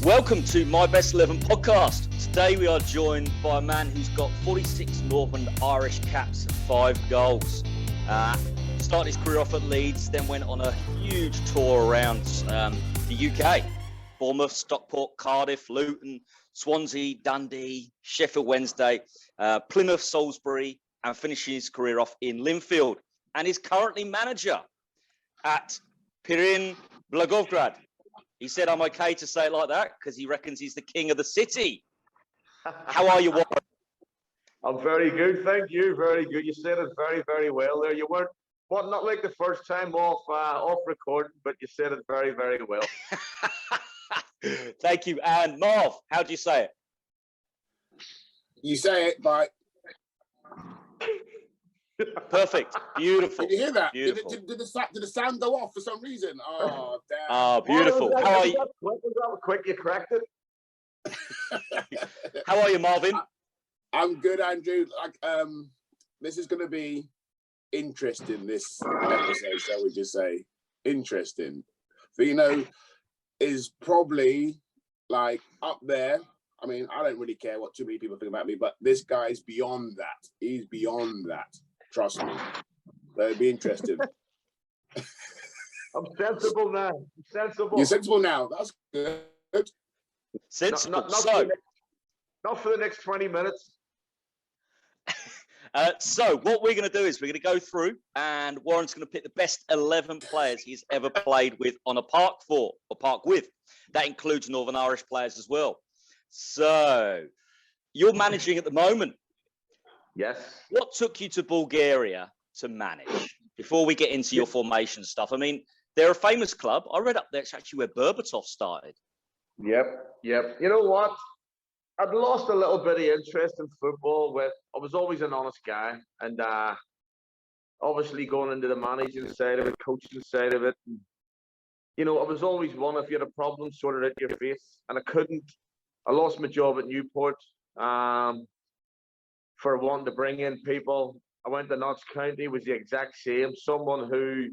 Welcome to My Best 11 podcast. Today we are joined by a man who's got 46 Northern Irish caps and 5 goals. Started his career off at Leeds, then went on a huge tour around the UK. Bournemouth, Stockport, Cardiff, Luton, Swansea, Dundee, Sheffield Wednesday, Plymouth, Salisbury, and finishing his career off in Linfield. And is currently manager at Pirin Blagoevgrad. He said I'm okay to say it like that because he reckons he's the king of the city. How are you, Warren? I'm very good, thank you. Very good. You said it very, very well there. You weren't, well, not like the first time off recording, but you said it very, very well. Thank you. And Marv, how do you say it? You say it by... Perfect. Beautiful. Did you hear that? Did the sound go off for some reason? Oh, damn. Oh, beautiful. How are you? That was quick. You cracked it. How are you, Marvin? I'm good, Andrew. This is going to be interesting, this episode, shall we just say. Interesting. Fino is probably, like, up there. I mean, I don't really care what too many people think about me, but this guy's beyond that. He's beyond that. Trust me. So it'd be interesting. I'm sensible now. I'm sensible. You're sensible now. That's good. Sensible. Not for the next 20 minutes. So what we're going to do is we're going to go through and Warren's going to pick the best 11 players he's ever played with on a park for, or park with. That includes Northern Irish players as well. So you're managing at the moment. Yes. What took you to Bulgaria to manage? Before we get into your formation stuff, I mean, they're a famous club. I read up there, it's actually where Berbatov started. Yep. You know what? I'd lost a little bit of interest in football. I was always an honest guy, and obviously going into the managing side of it, coaching side of it, and, you know, I was always one, if you had a problem, sort it out your face, and I couldn't. I lost my job at Newport for wanting to bring in people. I went to Notts County, was the exact same. Someone who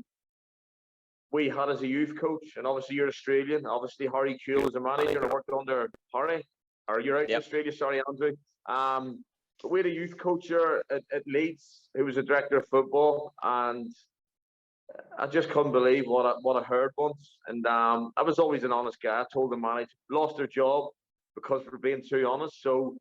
we had as a youth coach, and obviously you're Australian. Obviously Harry Kewell was a manager, and I worked under Harry. Or you're out in Australia, sorry, Andrew. But we had a youth coach here at Leeds who was a director of football, and I just couldn't believe what I heard once. And I was always an honest guy. I told the manager, lost their job because we're being too honest. So,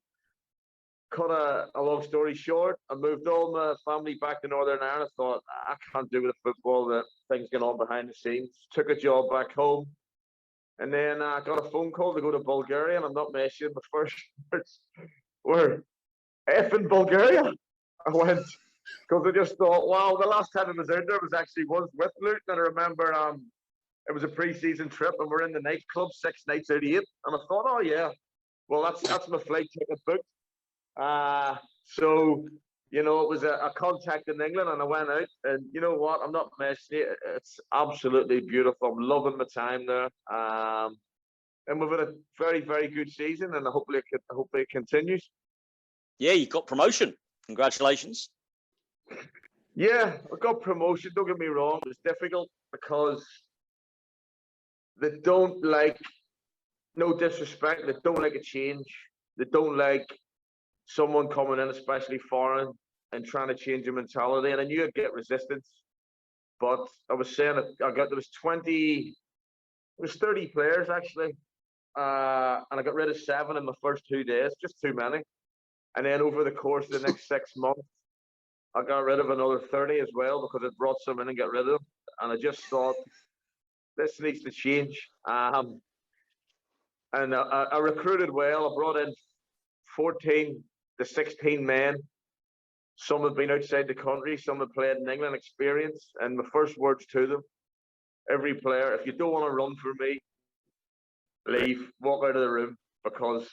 cut a long story short, I moved all my family back to Northern Ireland. I thought, I can't do with the football, that things going on behind the scenes. Took a job back home. And then I got a phone call to go to Bulgaria, and I'm not messing. My first words were, effing Bulgaria. I went, because I just thought, wow, the last time I was out there was actually with Luton. And I remember it was a pre-season trip, and we're in the nightclub 6 nights out of 8. And I thought, oh yeah, well that's my flight ticket booked. So, you know, it was a contact in England, and I went out, and you know what? I'm not messing it. It's absolutely beautiful. I'm loving my time there. And we've had a very, very good season, and hopefully it continues. Yeah, you got promotion. Congratulations. Yeah, I got promotion. Don't get me wrong. It was difficult because they don't like, no disrespect, they don't like a change. They don't like someone coming in, especially foreign, and trying to change your mentality. And I knew I'd get resistance, but I was saying there was 30 players actually, and I got rid of 7 in the first 2 days, just too many. And then over the course of the next 6 months, I got rid of another 30 as well, because I brought some in and got rid of them. And I just thought, this needs to change. And I recruited well. I brought in 14 to 16 men. Some have been outside the country, some have played in England, experience. And my first words to them, every player, if you don't want to run for me, leave, walk out of the room, because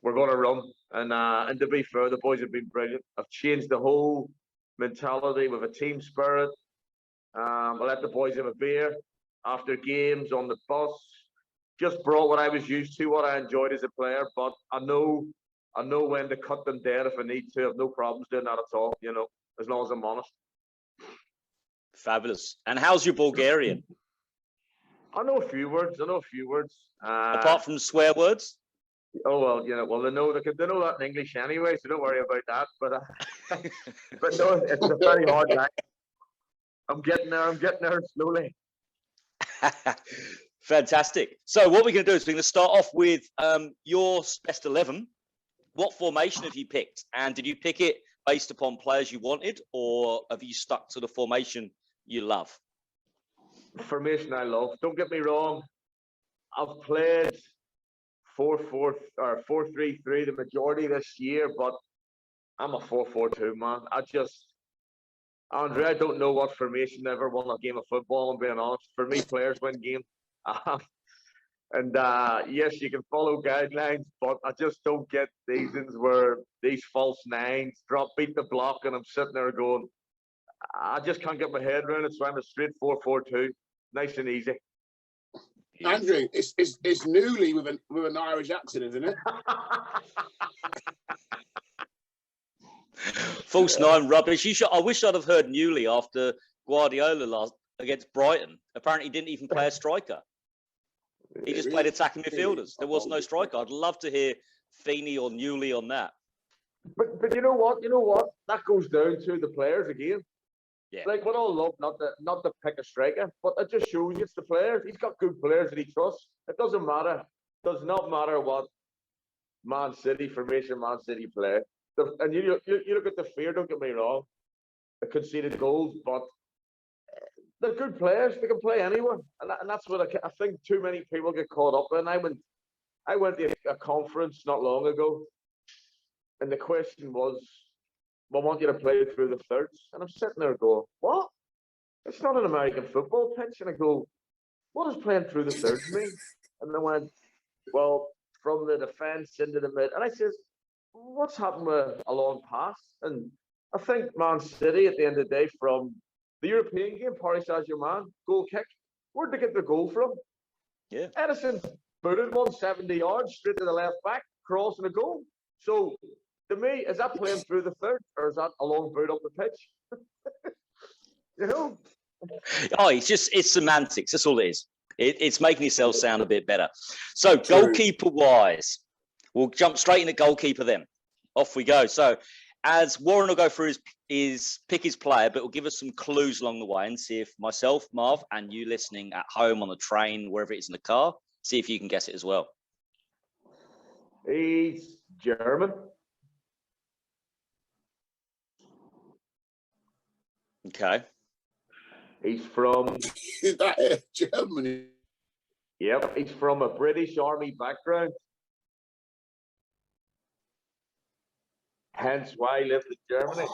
we're going to run. And to be fair, the boys have been brilliant. I've changed the whole mentality with a team spirit. I let the boys have a beer after games, on the bus. Just brought what I was used to, what I enjoyed as a player. But I know when to cut them dead if I need to. I have no problems doing that at all, you know, as long as I'm honest. Fabulous. And how's your Bulgarian? I know a few words. Apart from swear words? Oh well, well they know that in English anyway, so don't worry about that. But no, it's a very hard line. I'm getting there slowly. Fantastic. So what we're going to do is we're going to start off with your best 11. What formation have you picked? And did you pick it based upon players you wanted, or have you stuck to the formation you love? Formation I love. Don't get me wrong. I've played 4-4 or 4-3-3 the majority this year, but I'm a 4-4-2 man. Andre, I don't know what formation ever won a game of football, I'm being honest. For me, players win games. And yes, you can follow guidelines, but I just don't get seasons where these false nines beat the block, and I'm sitting there going, I just can't get my head around it. So I'm a straight 4-4-2, nice and easy. Andrew, it's Newley with an Irish accent, isn't it? False nine rubbish. I wish I'd have heard Newley after Guardiola last against Brighton. Apparently, he didn't even play a striker. He just played attacking midfielders. There was no striker. I'd love to hear Feeney or Newley on that. But you know what? That goes down to the players again. Yeah. Like, we'd all love not to pick a striker, but it just shows you it's the players. He's got good players that he trusts. It doesn't matter. Does not matter what Man City formation Man City play. And you look at the fear. Don't get me wrong. The conceded goals, but they're good players. They can play anywhere, and that's what I think too many people get caught up in. I went to a conference not long ago, and the question was, I want you to play through the thirds. And I'm sitting there going, what? It's not an American football pitch. And I go, what does playing through the thirds mean? And they went, well, from the defence into the mid. And I says, what's happened with a long pass? And I think Man City, at the end of the day, from the European game, Paris Saint-Germain, goal kick, where'd they get the goal from? Yeah. Edison booted 170 yards straight to the left back, crossing a goal. So, to me, is that playing through the third, or is that a long boot up the pitch? You know? Oh, it's semantics. That's all it is. It's making yourself sound a bit better. So, True. goalkeeper-wise, we'll jump straight into goalkeeper then. Off we go. So, as Warren will go through pick his player, but will give us some clues along the way and see if myself, Marv, and you listening at home, on the train, wherever it is in the car, see if you can guess it as well. He's German. Okay. He's from... Is that it? Germany? Yep, he's from a British Army background. Hence why he lived in Germany.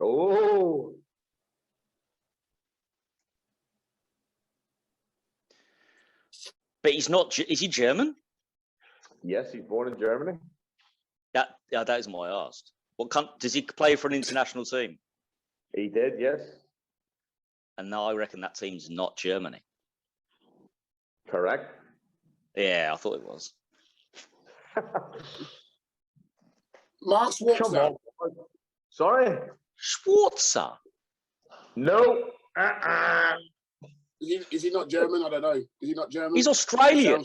Oh. But he's not. Is he German? Yes, he's born in Germany. That isn't what I asked. Does he play for an international team? He did, yes. And now I reckon that team's not Germany. Correct. Yeah, I thought it was. Mark Schwarzer. Sorry? Schwarzer? No. Is he not German? I don't know. Is he not German? He's Australian.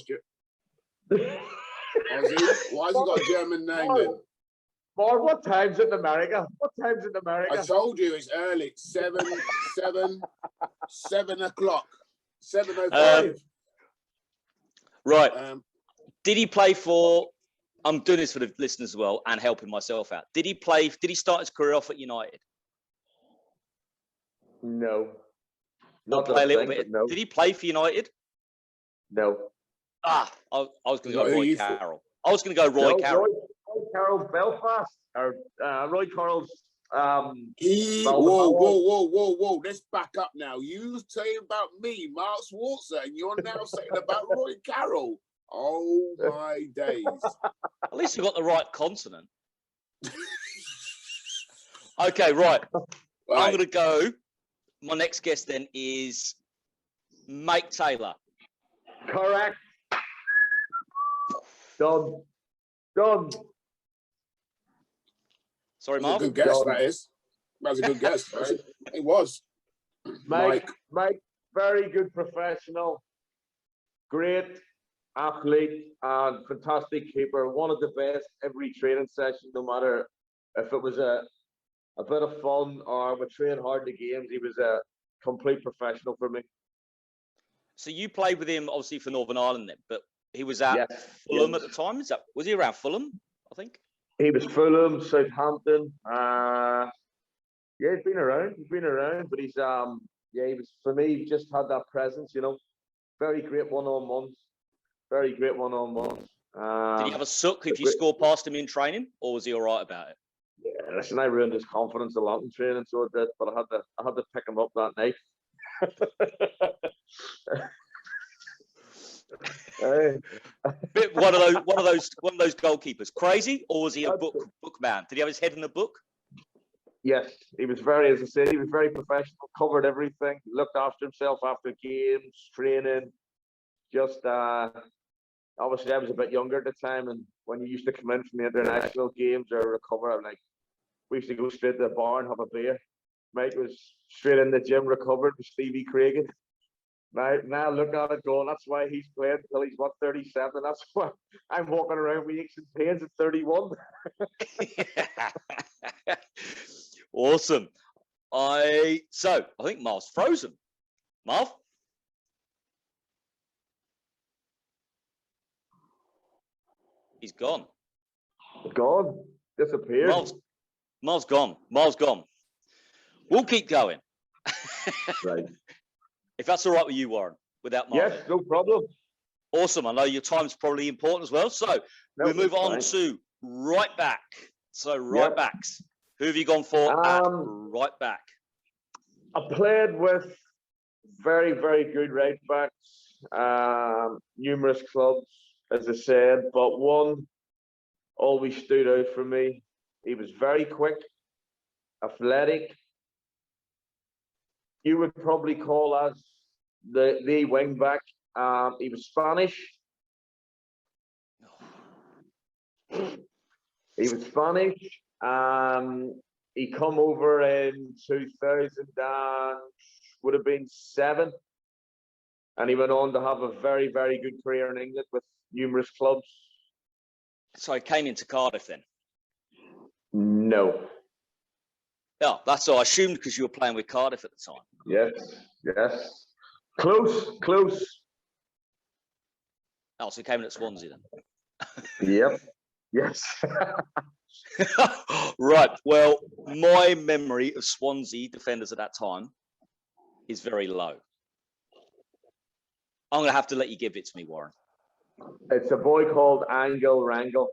Oh, is he? Why has he got a German name then? Mark, what time's it in America? I told you it's early. 7 o'clock. 7:05. Right. Did he play for... I'm doing this for the listeners as well and helping myself out. Did he start his career off at United? No. Not play a little bit. No. Did he play for United? No. I was going to go Roy Carroll. I was going to go Roy Carroll. Roy Carroll's Belfast. Or Roy Carroll's... Whoa. Let's back up now. You saying about me, Mark Schwarzer, and you're now saying about Roy Carroll. Oh, my days. At least you got the right consonant. Okay, right. I'm going to go. My next guest then is Mike Taylor. Correct. Done. Sorry, Marv. That's a good guess, that is. That was a good guess. It was. Mike very good professional, great athlete, and fantastic keeper. One of the best every training session, no matter if it was a bit of fun or we trained hard the games. He was a complete professional for me. So you played with him obviously for Northern Ireland then, but he was at Fulham at the time. Was he around Fulham? I think he was Fulham, Southampton. Yeah, he's been around. He's been around, but he's he was, for me, he just had that presence. Very great one-on-ones. Very great one-on-ones. Did he have a suck if you scored past him in training, or was he all right about it? Yeah, listen, I ruined his confidence a lot in training, so I did, but I had to pick him up that night. One of those goalkeepers. Crazy, or was he a book man? Did he have his head in the book? Yes, he was very, as I said, he was very professional, covered everything, looked after himself after games, training. Just obviously I was a bit younger at the time, and when you used to come in from the international games or recover, we used to go straight to the bar and have a beer. Mike was straight in the gym, recovered with Stevie Craigan. Now look at it going, that's why he's playing until he's, 37? That's why I'm walking around with aches and pains at 31. Awesome. I think Marv's frozen. Marv? He's gone. Gone? Disappeared? Marv's gone. Marv's gone. We'll keep going. Right. If that's all right with you, Warren, without Marv. Yes, no problem. Awesome. I know your time's probably important as well. So we move on to right back. So right backs. Who have you gone for at right back? I played with very, very good right backs, numerous clubs, as I said, but one always stood out for me. He was very quick, athletic. You would probably call us the wing back. He was Spanish. He was Spanish. He come over in 2000 and would have been 7, and he went on to have a very, very good career in England with numerous clubs. So he came into Cardiff then? No. Yeah, that's all I assumed because you were playing with Cardiff at the time. Yes. Close. Oh, so he came in at Swansea then? Yep. Yes. Right. Well, my memory of Swansea defenders at that time is very low. I'm going to have to let you give it to me, Warren. It's a boy called Angel Rangel.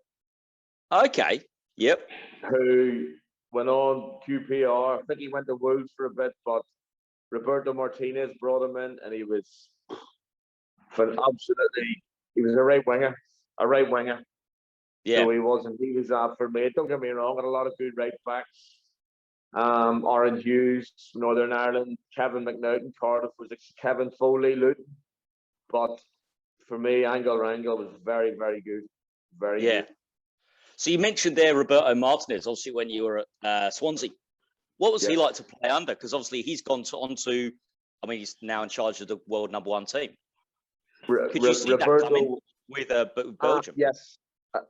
Okay. Yep. Who went on QPR. I think he went to Wolves for a bit, but Roberto Martinez brought him in, and he was he was a right winger. Yeah. So he was for me. Don't get me wrong, got a lot of good right backs. Orange Hughes, Northern Ireland, Kevin McNaughton, Cardiff was Kevin Foley, Luton. But for me, Angel Rangel was very, very good. Very good. So you mentioned there Roberto Martinez, obviously when you were at Swansea. What was he like to play under? Because obviously he's gone on to, he's now in charge of the world #1 team. Could you see that coming with Belgium? Yes,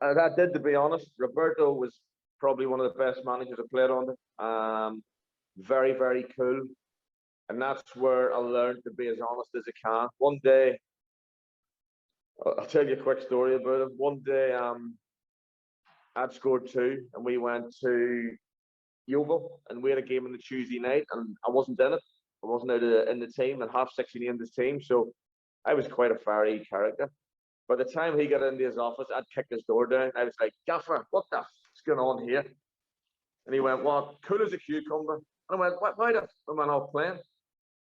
I did, to be honest. Roberto was probably one of the best managers I played under. Very, very cool. And that's where I learned to be as honest as I can. One day, I'll tell you a quick story about him. One day, I'd scored 2, and we went to Yeovil, and we had a game on the Tuesday night, and I wasn't in it. I wasn't out in the team, and half 16 in this team, so I was quite a fiery character. By the time he got into his office, I'd kicked his door down. I was like, "Gaffer, what the f***'s going on here?" And he went, "What? Cool as a cucumber." And I went, "Why the f*** am I not playing?"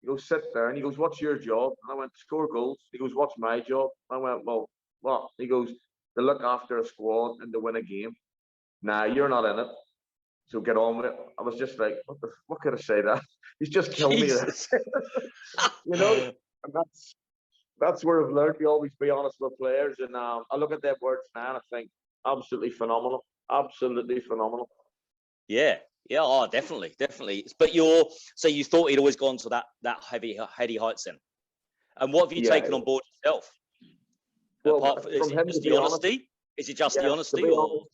He goes, "Sit there." And he goes, "What's your job?" And I went, "Score goals." He goes, "What's my job?" And I went, "Well, what?" He goes, "To look after a squad and to win a game." "Nah, you're not in it, so get on with it." I was just like, what could I say that? He's just killed me. And that's where I've learned to always be honest with players. And I look at their words now and I think, absolutely phenomenal. Absolutely phenomenal. Yeah. Oh, definitely. But so you thought he'd always gone to that heady heights then? And what have you Yeah. taken on board yourself? Well, Apart from, is from it him, just to the be honest, honesty? Is it just the yes, honesty, to be or? honest,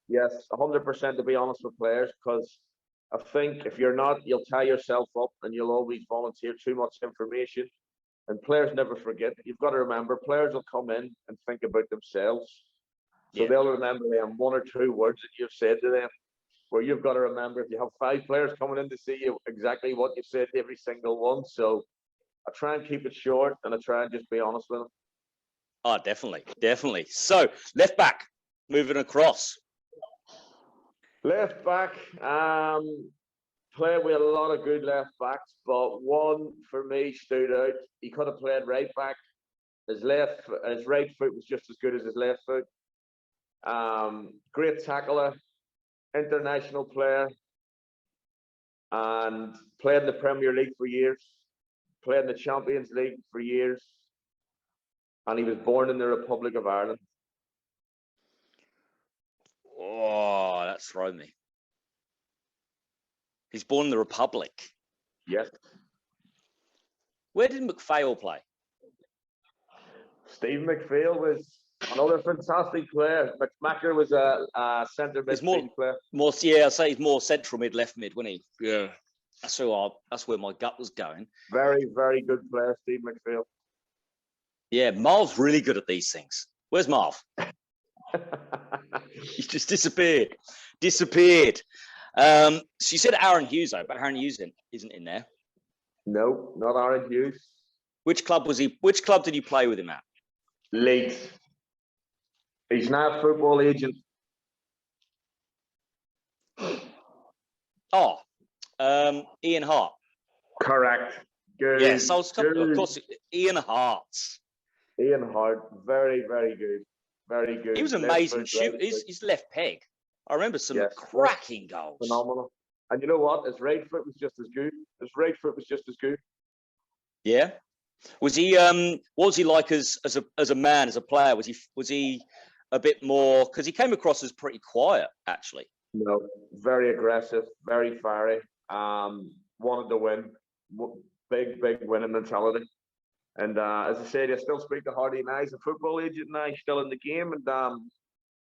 yes, 100% to be honest with players, because I think if you're not, you'll tie yourself up and you'll always volunteer too much information. And players never forget. You've got to remember, players will come in and think about themselves. So Yeah. they'll remember them 1 or 2 words that you've said to them, where you've got to remember if you have 5 players coming in to see you, exactly what you said to every single one. So I try and keep it short, and I try and just be honest with them. Oh, definitely, definitely. So left back, moving across. Left back, played with a lot of good left backs, but one for me stood out. He could have played right back. His right foot was just as good as his left foot. Great tackler, international player, and played in the Premier League for years. Played in the Champions League for years, and he was born in the Republic of Ireland. Oh, that's thrown me. He's born in the Republic. Yes. Where did McPhail play? Steve McPhail was another fantastic player. McMacker was a centre midfield player. Yeah, I'd say he's more central mid, left mid, wasn't he? Yeah. That's where my gut was going. Very, very good player, Steve McPhail. Yeah, Marv's really good at these things. Where's Marv? He just disappeared. So you said Aaron Hughes, though, but Aaron Hughes isn't in there. No, not Aaron Hughes. Which club was he? Which club did you play with him at? Leeds. He's now a football agent. Oh, Ian Hart. Correct. Good. Yes, of course, Ian Hart. Ian Hart, very, very good. Very good. He was amazing shoot. His left peg. I remember some cracking goals. Phenomenal. And you know what? His right foot was just as good. Yeah. Was he? What was he like as a man, as a player? Was he a bit more? Because he came across as pretty quiet, actually. No, very aggressive, very fiery. Wanted to win. Big winning mentality. And as I said, I still speak to Hardy now. He's a football agent now. He's still in the game, and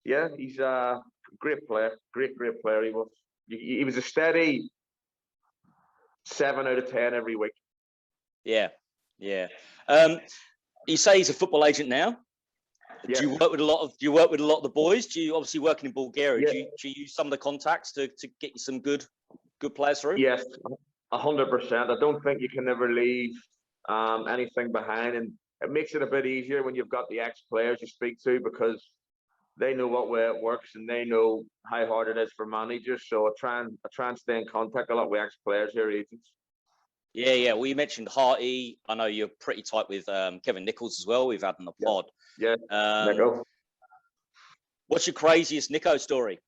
yeah, he's a great player. Great player. He was. He was a steady 7 out of 10 every week. Yeah. You say he's a football agent now. Yes. Do you work with a lot of the boys? Do you obviously working in Bulgaria? Yeah. Do you use some of the contacts to get you some good players through? Yes, 100%. I don't think you can ever leave anything behind, and it makes it a bit easier when you've got the ex-players you speak to, because they know what way it works and they know how hard it is for managers. So I try and stay in contact a lot with ex-players here, agents. Yeah. Well, you mentioned Harty. I know you're pretty tight with Kevin Nichols as well. We've had on the pod. Yeah. Nico. What's your craziest Nico story?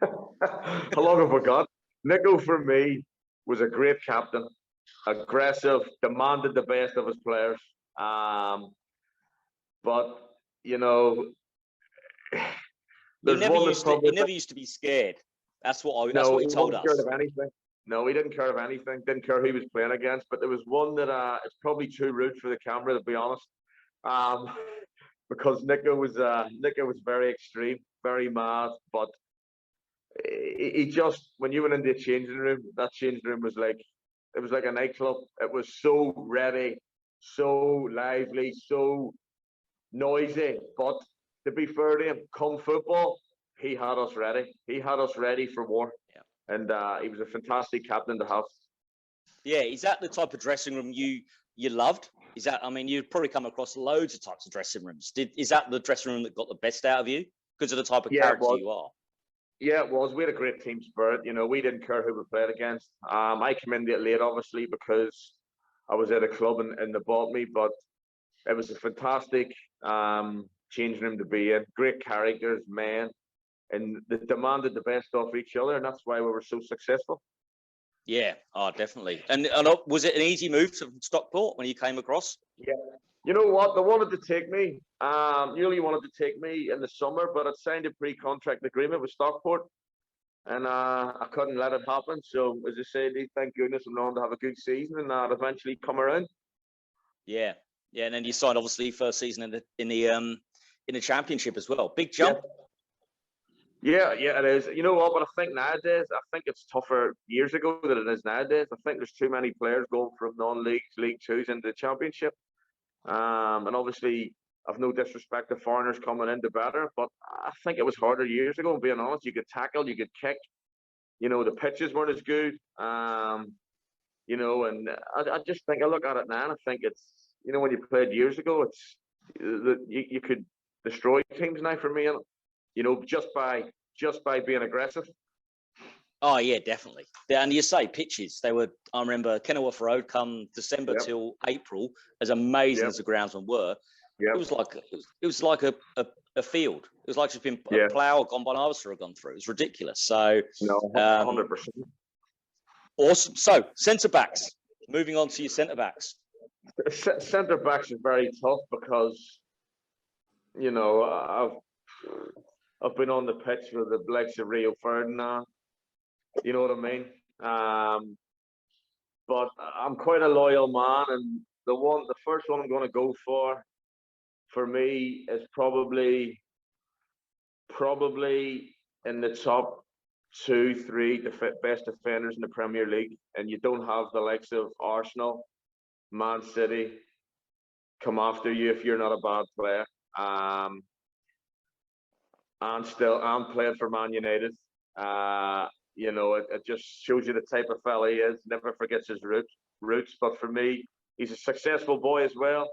How long have we got? Nico, for me, was a great captain. Aggressive, demanded the best of his players. But, you know, he never used to be scared. That's what he told us. Scared of anything. No, he didn't care of anything. Didn't care who he was playing against. But there was one that it's probably too rude for the camera, to be honest. Because Nico was very extreme, very mad. But he just, when you went into the changing room, that changing room was like a nightclub. It was so ready, so lively, so noisy. But to be fair to him, come football, he had us ready. He had us ready for war. Yeah. And he was a fantastic captain to have. Yeah, is that the type of dressing room you loved? Is that, I mean, you'd probably come across loads of types of dressing rooms. Is that the dressing room that got the best out of you because of the type of character you are? Yeah, it was. We had a great team spirit. You know, we didn't care who we played against. I came in late, obviously, because I was at a club and they bought me. But it was a fantastic changing room to be in. Great characters, men, and they demanded the best of each other, and that's why we were so successful. Yeah, definitely. And was it an easy move from Stockport when you came across? Yeah. You know what? They wanted to take me. Nearly wanted to take me in the summer, but I signed a pre-contract agreement with Stockport. and I couldn't let it happen. So as I said, thank goodness I'm on to have a good season, and that eventually come around. Yeah, yeah, and then you signed obviously first season in the championship as well. Big jump. Yeah, it is. You know what? But I think nowadays, I think it's tougher years ago than it is nowadays. I think there's too many players going from non-leagues, League Twos into the Championship. And obviously, I've no disrespect to foreigners coming into better, but I think it was harder years ago. Being honest, you could tackle, you could kick. You know, the pitches weren't as good. You know, and I just think I look at it now, and I think it's, you know, when you played years ago, it's you could destroy teams now for me. You know, just by being aggressive. Oh yeah, definitely. And you say pitches. They were. I remember Kenilworth Road come December till April, as amazing as the groundsmen were. It was like a field. It was like just been a plough gone by an harvester had gone through. It was ridiculous. So no, 100%. Awesome. So centre backs. Moving on to your centre backs. Centre backs is very tough because, you know, I've been on the pitch with the likes of Rio Ferdinand, you know what I mean? But I'm quite a loyal man, and the first one I'm going to go for me, is probably in the top 2-3 best defenders in the Premier League, and you don't have the likes of Arsenal, Man City come after you if you're not a bad player. And playing for Man United. You know, it just shows you the type of fella he is. Never forgets his roots. But for me, he's a successful boy as well.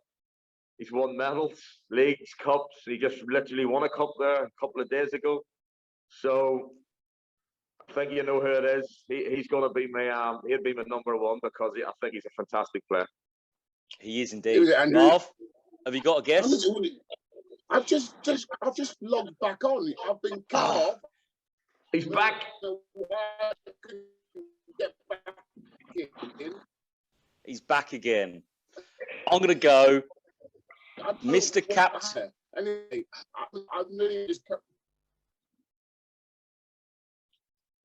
He's won medals, leagues, cups. He just literally won a cup there a couple of days ago. So I think you know who it is. He's going to be he'll be my number one, because I think he's a fantastic player. He is indeed. Marv, have you got a guess? I've just logged back on. I've been cut off. He's back. He's back again. I'm going to go Mr. Captain. Anyway, I've really just kept...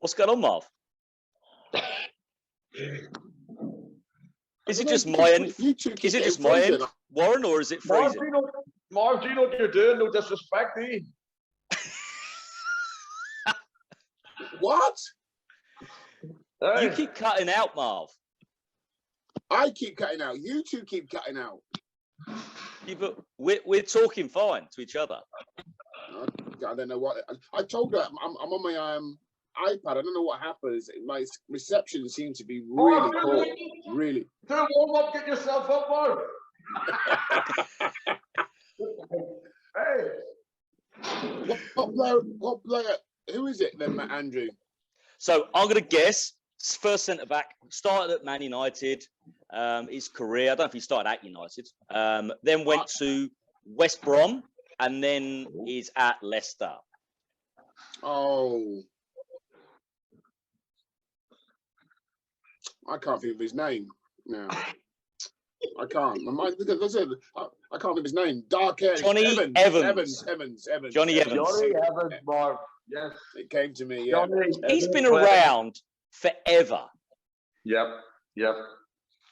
What's going on, Marv? Is it just my end? Is it just my end, Warren, or is it freezing? Marv, do you know what you're doing? No disrespect, eh? What? You keep cutting out, Marv. I keep cutting out. You two keep cutting out. Yeah, but we're talking fine to each other. I don't know what. I told her I'm on my iPad. I don't know what happens. My reception seems to be really poor. Really. Do a warm up. Get yourself up, Marv. Hey. What player? Who is it then, Andrew? So I'm going to guess first centre back. Started at Man United. His career. I don't know if he started at United. Then went to West Brom, and then is at Leicester. Oh, I can't think of his name now. I can't. I can't think of his name. Dark hair. Johnny Evans. Johnny Evans. Johnny Evans, Marv. Yes. It came to me. Yeah. He's been around forever. Yep.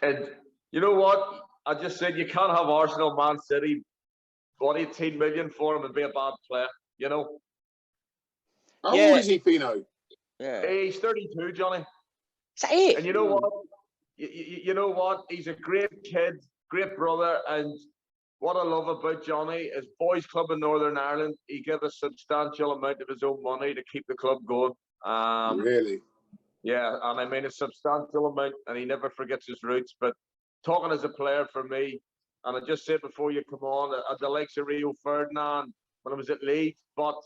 And you know what? I just said you can't have Arsenal, Man City, 18 million for him and be a bad player. You know. How old is he, Fino? Yeah. He's 32, Johnny. Is that it? And you know what? You know what? He's a great kid, great brother, and what I love about Johnny is Boys Club in Northern Ireland. He gave a substantial amount of his own money to keep the club going. Really? Yeah, and I mean a substantial amount, and he never forgets his roots. But talking as a player for me, and I just said before you come on, at the likes of Rio Ferdinand when I was at Leeds, but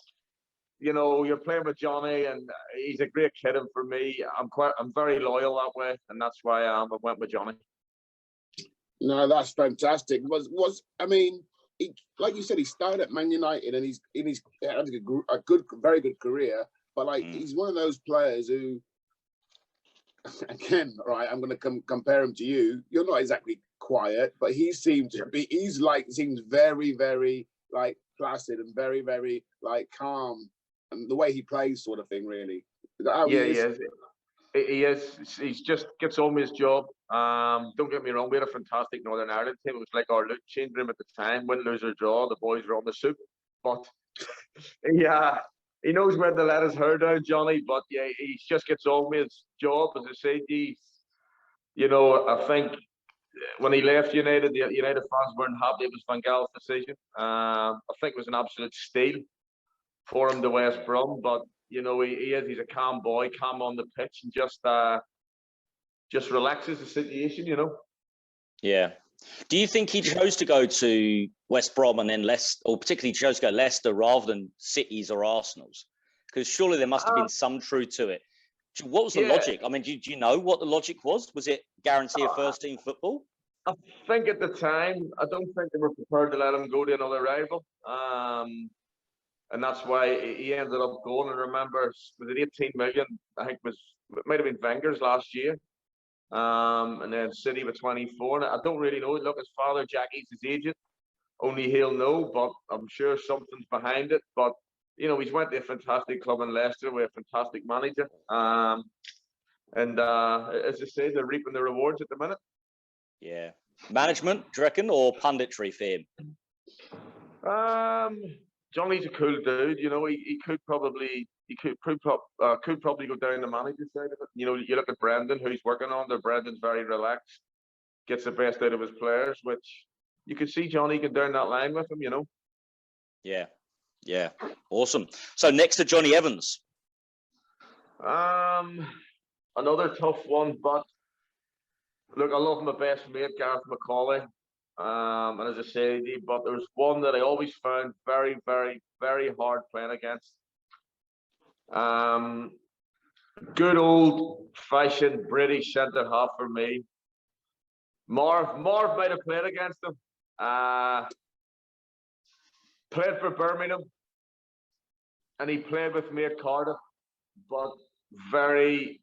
you know, you're playing with Johnny, and he's a great kid. And for me, I'm very loyal that way, and that's why I went with Johnny. No, that's fantastic. I mean, like you said, he started at Man United, and he's had a very good career. But like, he's one of those players who, again, right? I'm going to compare him to you. You're not exactly quiet, but he seems to be. Seems very, very like placid and very, very like calm. And the way he plays, sort of thing, really. Is that how Yeah, he he is? is. He is. He's just gets on with his job. Don't get me wrong. We had a fantastic Northern Ireland team. It was like our Luton change room at the time. Win, lose, or draw. The boys were on the soup. But he knows when to let his hair down, Johnny. But yeah, he just gets on with his job. As I say, I think when he left United, the United fans weren't happy. It was Van Gaal's decision. I think it was an absolute steal for him to West Brom. But he's a calm boy, calm on the pitch, and just relaxes the situation. Yeah. Do you think he chose to go to West Brom and then Leicester, or particularly chose to go Leicester rather than City's or Arsenal's? Because surely there must have been some truth to it. What was the logic? I mean, do you know what the logic was? Was it guarantee of first team football? I think at the time, I don't think they were prepared to let him go to another rival. And that's why he ended up going. And remember, was it 18 million? I think it might have been Wenger's last year. And then City with 24. And I don't really know. Look, his father, Jackie's his agent. Only he'll know, but I'm sure something's behind it. But, he's went to a fantastic club in Leicester with a fantastic manager. And as I say, they're reaping the rewards at the minute. Yeah. Management, do you reckon, or punditry for him? Johnny's a cool dude. He could probably go down the manager side of it. You look at Brendan, who's working on there. Brendan's very relaxed, gets the best out of his players, which you could see Johnny get down that line with him. Yeah, awesome. So next to Johnny Evans. Another tough one, but look, I love my best mate, Gareth Mccauley. And as I say, but there's one that I always found very, very, very hard playing against. Good old fashioned British centre half for me. Marv might have played against him. Played for Birmingham, and he played with me at Cardiff, but very,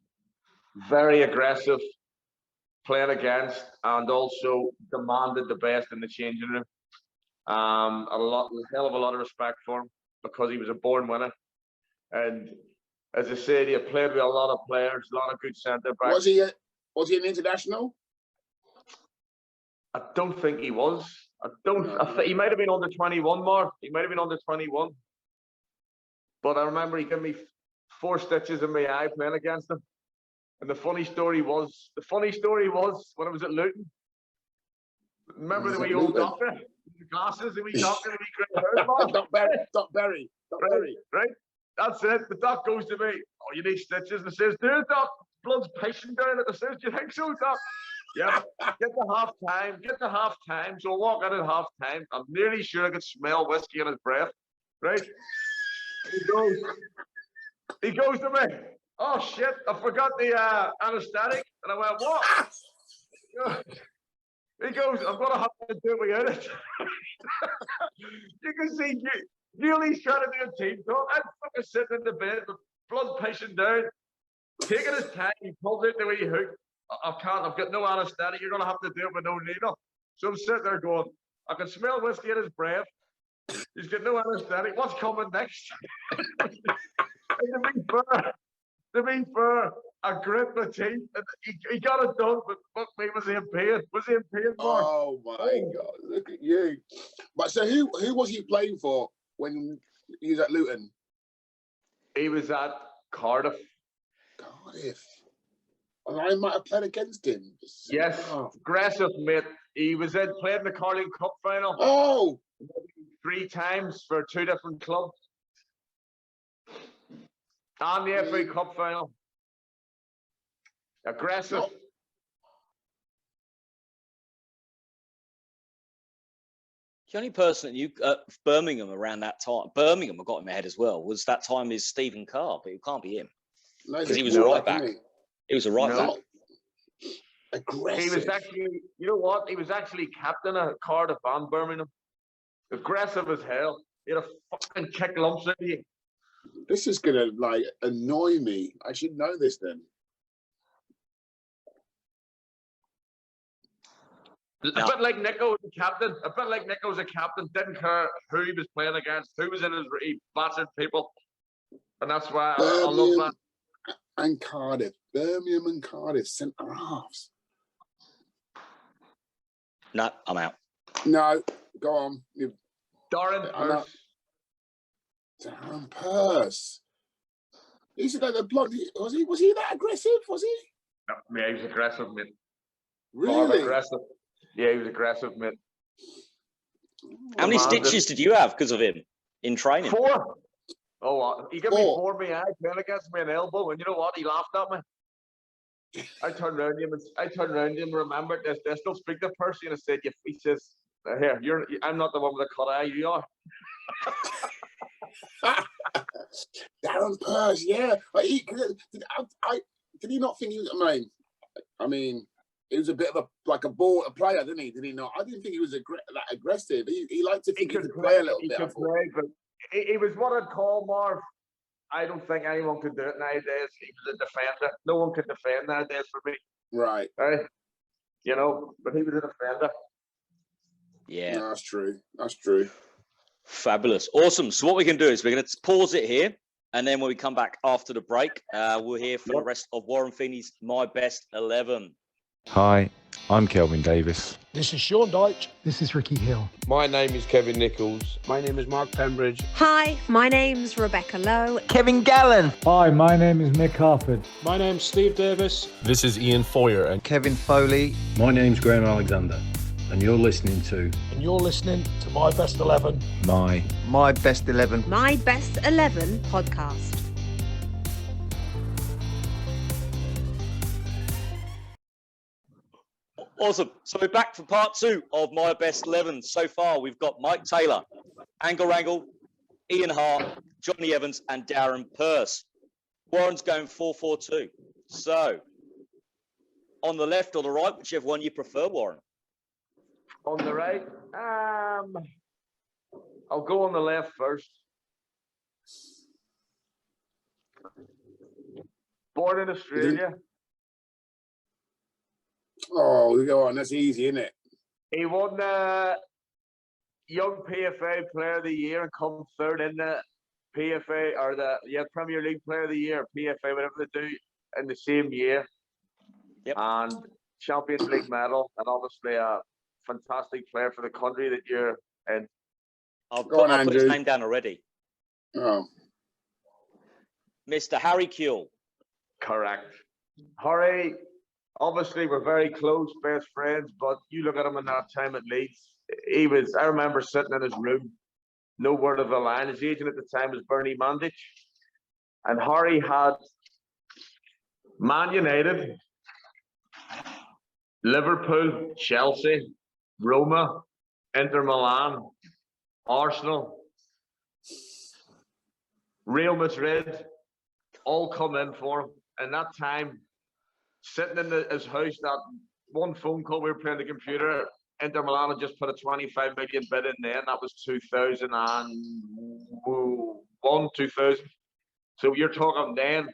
very aggressive playing against, and also demanded the best in the changing room. A hell of a lot of respect for him because he was a born winner. And as I said, he played with a lot of players, a lot of good centre backs. Was he an international? I don't think he was. He might have been under 21, Mark. He might have been under 21. But I remember he gave me 4 stitches in my eye playing against him. And the funny story was when I was at Luton. Remember the wee old doctor? The glasses, the wee doctor, the wee grey hair. Doc Berry. Right? That's it. The doc goes to me, "Oh, you need stitches." And I says, "Dude, doc, blood's pissing down it." I says, "Do you think so, doc?" Yeah. Get to half time. So I walk out at half time. I'm nearly sure I could smell whiskey in his breath. Right? He goes to me, "Oh shit, I forgot the anesthetic." And I went, "What?" He goes, "I'm gonna have to do it without it." You can see Newly's trying to do a team talk. I'm fucking sitting in the bed with blood pissing down, taking his time. He pulls out the wee hook. I can't, I've got no anesthetic. You're gonna have to do it with no needle. So I'm sitting there going, I can smell whiskey in his breath. He's got no anesthetic. What's coming next? And to be fair, I grit my teeth. And he got it done, but fuck me, was he in pain? Was he in pain, Mark? Oh my God, look at you. But so who was he playing for when he was at Luton? He was at Cardiff. Cardiff. And I might have played against him. Yes, aggressive, mate. He was played in the Carling Cup final. Oh! 3 times for 2 different clubs. And the FA Cup final. Aggressive. No. The only person that Birmingham around that time, Birmingham I got in my head as well, was that time is Stephen Carr, but it can't be him. Because he was a right back. He was a right back. Aggressive. He was actually, you know what? He was actually captain of Cardiff and Birmingham. Aggressive as hell. He had a fucking kick lumps in you. This is gonna like annoy me. I should know this then. A bit like Nico, the captain. A bit like Nico's a captain. Didn't care who he was playing against, who was in his. He battered people, and that's why I love that. and Cardiff. Birmingham and Cardiff, centre halves. No, I'm out. No, go on. Darren Purse. Darren Purse. He said that the blood. Was he that aggressive? Was he? Yeah, he was aggressive, mate. Really? Aggressive. Yeah, he was aggressive, mate. How many stitches did you have because of him in training? 4. Oh, he gave me 4 in my eye, playing against me an elbow, and you know what? He laughed at me. I turned around to him and remembered this. There's no speak to Percy, and I said, he says, here, I'm not the one with the cut eye, you are. Darren Purse, yeah. Did he not think he was? I mean, he was a bit of a player, didn't he? Did he not? I didn't think he was that aggressive. He liked to think he could play a little bit. But he was what I'd call Marv. I don't think anyone could do it nowadays. He was a defender. No one could defend nowadays for me. Right. You know, but he was a defender. Yeah. No, that's true. Fabulous. Awesome. So what we can do is we're going to pause it here. And then when we come back after the break, we'll hear from the rest of Warren Feeney's My Best 11. Hi, I'm Kelvin Davis. This is Sean Dyche. This is Ricky Hill. My name is Kevin Nichols. My name is Mark Pembridge. Hi, my name's Rebecca Lowe. Kevin Gallen. Hi, my name is Nick Harford. My name's Steve Davis. This is Ian Foyer and Kevin Foley. My name's Graham Alexander, and you're listening to My Best 11. My Best 11. My Best 11 podcast. Awesome. So we're back for part 2 of My Best 11. So far, we've got Mike Taylor, Angle Wrangle, Ian Hart, Johnny Evans, and Darren Purse. Warren's going 4-4-2. So, on the left or the right, whichever one you prefer, Warren. On the right, I'll go on the left first. Born in Australia. Oh, go on. That's easy, isn't it? He won the Young PFA Player of the Year and come third in the PFA or the Premier League Player of the Year, PFA, whatever they do, in the same year. Yep. And Champions League medal, and obviously a fantastic player for the country that you're in. I'll put his name down already. Oh. Mr. Harry Kewell. Correct. Harry, obviously we're very close, best friends, but you look at him in that time at Leeds, I remember sitting in his room, no word of a line. His agent at the time was Bernie Mandich. And Harry had Man United, Liverpool, Chelsea, Roma, Inter Milan, Arsenal, Real Madrid, all come in for him. And that time, sitting in his house, that one phone call, we were playing the computer, Inter Milan had just put a 25 million bid in there, and that was 2001, 2000. So you're talking then,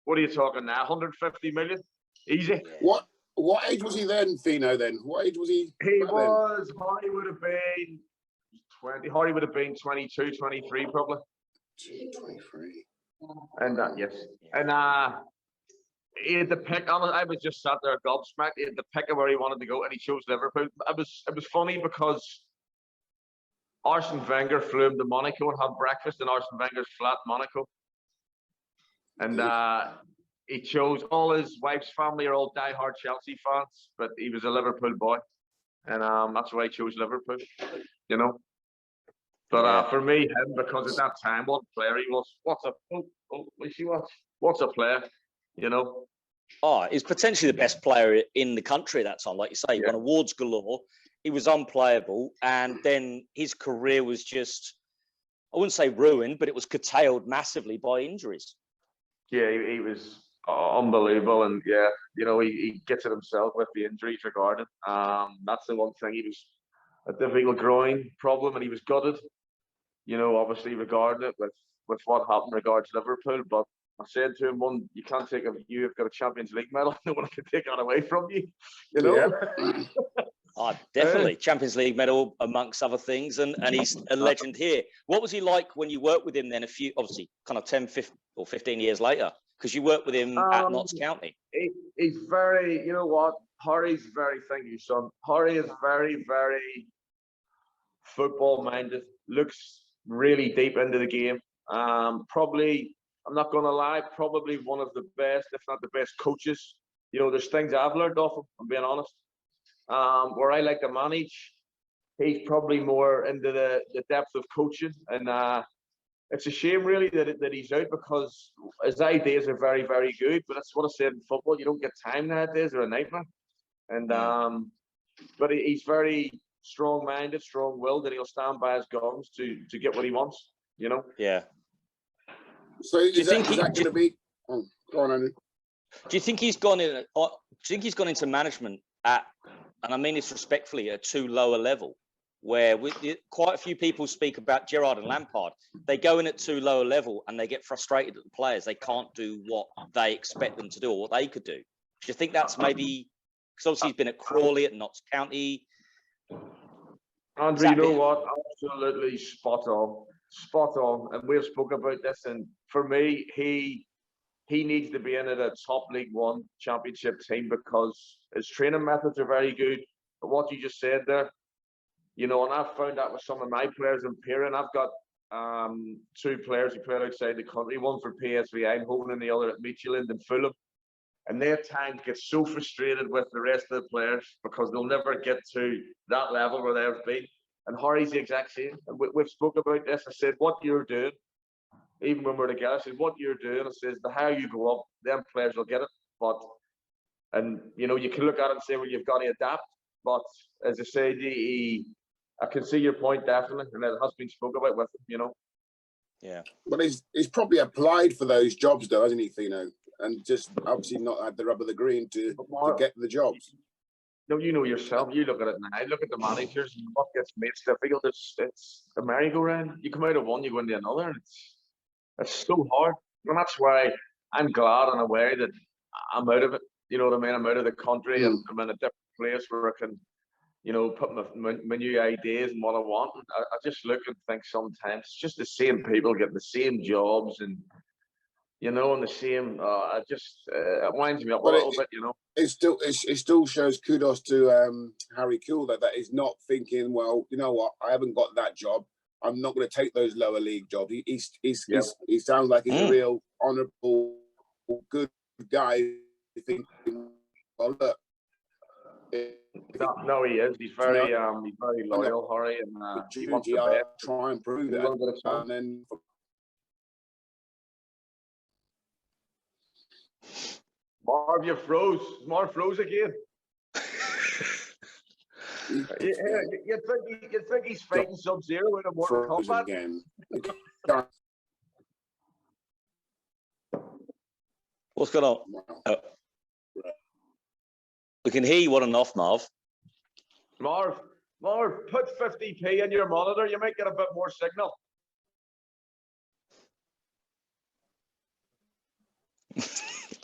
what are you talking now, 150 million? Easy. What age was he then, Fino, then? What age was he? Harry would have been 20, Harry would have been 22, 23 probably. 23. And yes. And he had to pick. I was just sat there gobsmacked. He had to pick where he wanted to go, and he chose Liverpool. It was funny because Arsene Wenger flew him to Monaco and had breakfast in Arsene Wenger's flat in Monaco. And he chose, all his wife's family are all diehard Chelsea fans, but he was a Liverpool boy, and that's why he chose Liverpool. You know. But for me, him, because at that time, what player he was. What's a player? You know. Oh, he's potentially the best player in the country at that time. Like you say, he won awards galore. He was unplayable, and then his career was just, I wouldn't say ruined, but it was curtailed massively by injuries. Yeah, he was unbelievable, and you know, he gets it himself with the injuries regarding. That's the one thing. He was a difficult groin problem, and he was gutted. You know, obviously regarding it with what happened regards Liverpool, but I said to him, you can't take you've got a Champions League medal. No one can take that away from you. You know? Yeah. Oh, definitely. Champions League medal, amongst other things. And he's a legend here. What was he like when you worked with him then obviously kind of 10, 15 years later? Because you worked with him at Notts County. He's very, you know what? Harry's very, thank you, son. Harry is very, very football minded, looks really deep into the game. Probably, I'm not going to lie, probably one of the best, if not the best coaches. You know, there's things I've learned off him, I'm being honest. Where I like to manage, he's probably more into the depth of coaching. And it's a shame, really, that he's out, because his ideas are very, very good. But that's what I said in football. You don't get time nowadays, they're a nightmare. And but he's very strong-minded, strong-willed, and he'll stand by his guns to get what he wants, you know? Yeah. So is that going to be... Oh, go on, Andrew. Do you think he's gone in? Do you think he's gone into management at, and I mean this respectfully, at too low a level, where quite a few people speak about Gerrard and Lampard. They go in at too low a level and they get frustrated at the players. They can't do what they expect them to do or what they could do. Do you think that's maybe because obviously he's been at Crawley, at Notts County? Andrew, you know what? Absolutely spot on. Spot on. And we've spoken about this. And for me, he needs to be in a top League One championship team, because his training methods are very good. But what you just said there, you know, and I've found that with some of my players in Pirin. I've got two players who play outside the country, one for PSV Eindhoven and the other at Midfield and Fulham. And they at times get so frustrated with the rest of the players because they'll never get to that level where they've been. And Harry's the exact same. And we've spoke about this. I said, what you're doing, even when we're together, I said, what you're doing, I says, the higher you go up, them players will get it. But, and, you know, you can look at it and say, well, you've got to adapt. But as I said, I can see your point, definitely. And it has been spoken about with him, you know. Yeah. But he's probably applied for those jobs, though, hasn't he, Fino? And just obviously not had the rub of the green to get the jobs. No, you know yourself. You look at it now. Look at the managers. What gets made difficult? It's the merry-go-round. You come out of one, you go into another, and it's so hard. And that's why I'm glad in a way that I'm out of it. You know what I mean? I'm out of the country and I'm in a different place where I can, you know, put my new ideas and what I want. And I just look and think sometimes it's just the same people getting the same jobs and, you know, and the same. It winds me up a little bit, you know. It still shows kudos to Harry Kewell that he's not thinking, well, you know what, I haven't got that job. I'm not going to take those lower league jobs. He sounds like he's a real honourable, good guy. Well, look. No, he is. He's very loyal, Harry, and he wants to try and prove it. And then. Marv, you froze. Marv froze again. You think he's fighting Sub-Zero in a Mortal Kombat? Again. What's going on? We can hear you on and off, Marv. Marv, put 50p in your monitor. You might get a bit more signal.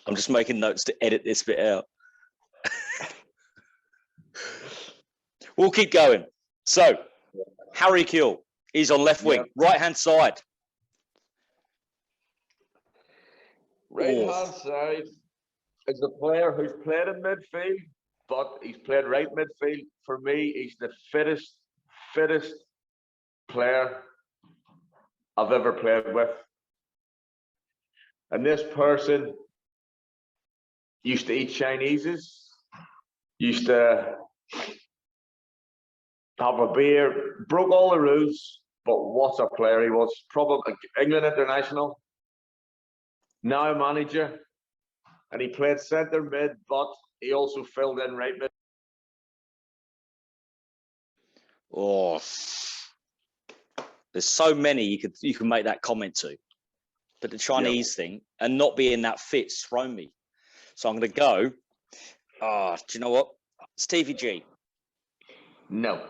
I'm just making notes to edit this bit out. We'll keep going. So, Harry Kewell is on left wing, right-hand side. Right-hand side is a player who's played in midfield, but he's played right midfield. For me, he's the fittest player I've ever played with. And this person used to eat Chineses, used to have a beer, broke all the rules, but what a player he was. Probably England international, now a manager, and he played centre mid, but he also filled in right mid. Oh, there's so many you can make that comment to, but the Chinese thing and not being that fit's thrown me. So I'm going to go. Do you know what? Stevie G. No.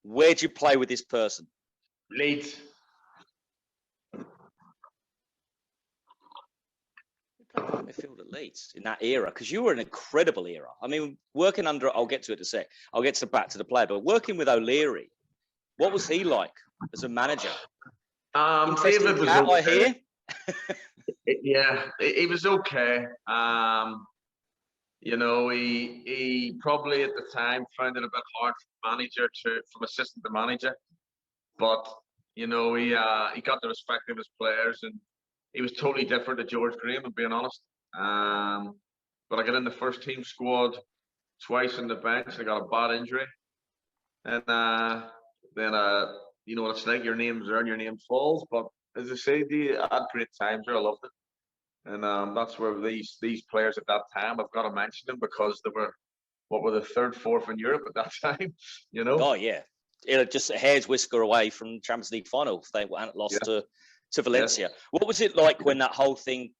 Where'd you play with this person? Leeds. Midfield at Leeds in that era, because you were an incredible era. I mean, working under, I'll get to it in a sec. I'll get back to the player, but working with O'Leary, what was he like as a manager? David was cat, I okay. hear. Yeah, he was okay. You know, he probably at the time found it a bit hard from assistant to manager, but you know, he got the respect of his players, and he was totally different to George Graham, I'm being honest. But I got in the first team squad twice on the bench. I got a bad injury, and then you know what it's like. Your name's there and your name falls. But as I say, I had great times there. I loved it. And that's where these players at that time, I've got to mention them because they were, what were the third, fourth in Europe at that time, you know? Oh, yeah. It just a hair's whisker away from Champions League final if they hadn't lost to Valencia. Yes. What was it like when that whole thing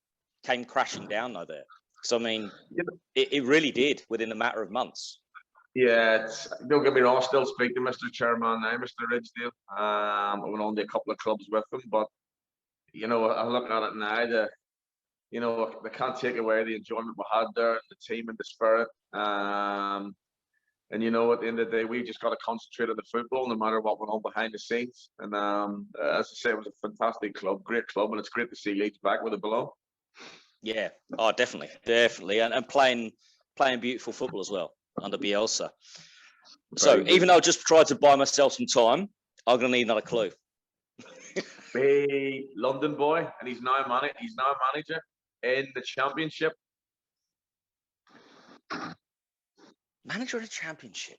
came crashing down, though, there? Because, I mean, it really did within a matter of months. Yeah, don't get me wrong, I still speak to Mr. Chairman now, Mr. Ridgedale. I went on to a couple of clubs with him, but, you know, I look at it now, you know, they can't take away the enjoyment we had there, the team and the spirit. And, you know, at the end of the day, we just got to concentrate on the football no matter what went on behind the scenes. And as I say, it was a fantastic club, great club, and it's great to see Leeds back where they belong. Yeah, oh, definitely. And playing beautiful football as well under Bielsa. So even though I just tried to buy myself some time, I'm going to need another clue. Big London boy, and he's now a manager in the Championship. Manager of the Championship.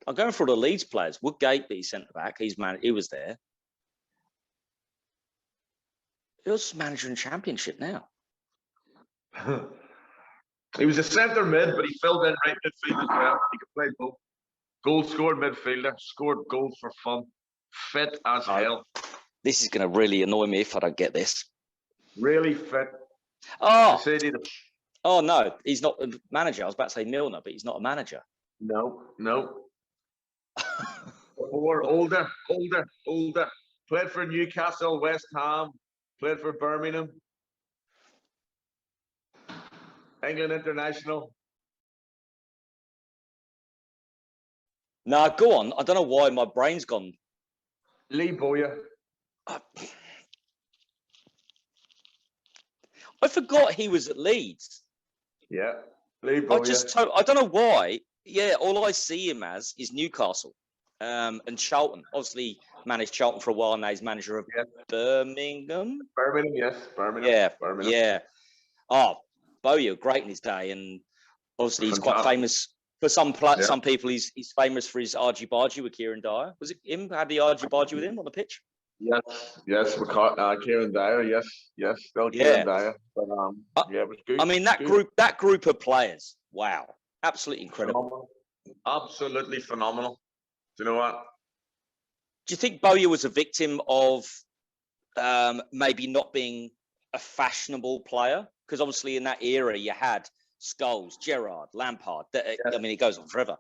I'm going for the Leeds players. Woodgate, but he's centre back. He was there. Who's manager in Championship now? He was a centre mid, but he filled in right midfield as well. He could play both. Goal scored midfielder, scored goals for fun, fit as hell. This is going to really annoy me if I don't get this. Really fit. Oh no, he's not a manager. I was about to say Milner, but he's not a manager. No. Or older. Played for Newcastle, West Ham, played for Birmingham, England international. No, go on. I don't know why my brain's gone. Lee Bowyer. I forgot he was at Leeds. Yeah, Lee Bowyer. I don't know why. Yeah, all I see him as is Newcastle and Charlton. Obviously managed Charlton for a while. Now he's manager of Birmingham. Birmingham. Yeah. Oh, Bowyer, great in his day, and obviously he's quite famous. For some people, he's famous for his argy-bargy with Kieran Dyer. Was it him who had the argy-bargy with him on the pitch? Yes, Kieran Dyer, yes, still Kieran Dyer. But it was good. I mean, that group of players, wow, absolutely incredible. Absolutely phenomenal. Do you know what? Do you think Bowyer was a victim of maybe not being a fashionable player? Because obviously in that era you had Scholes, Gerrard, Lampard. I mean, it goes on forever.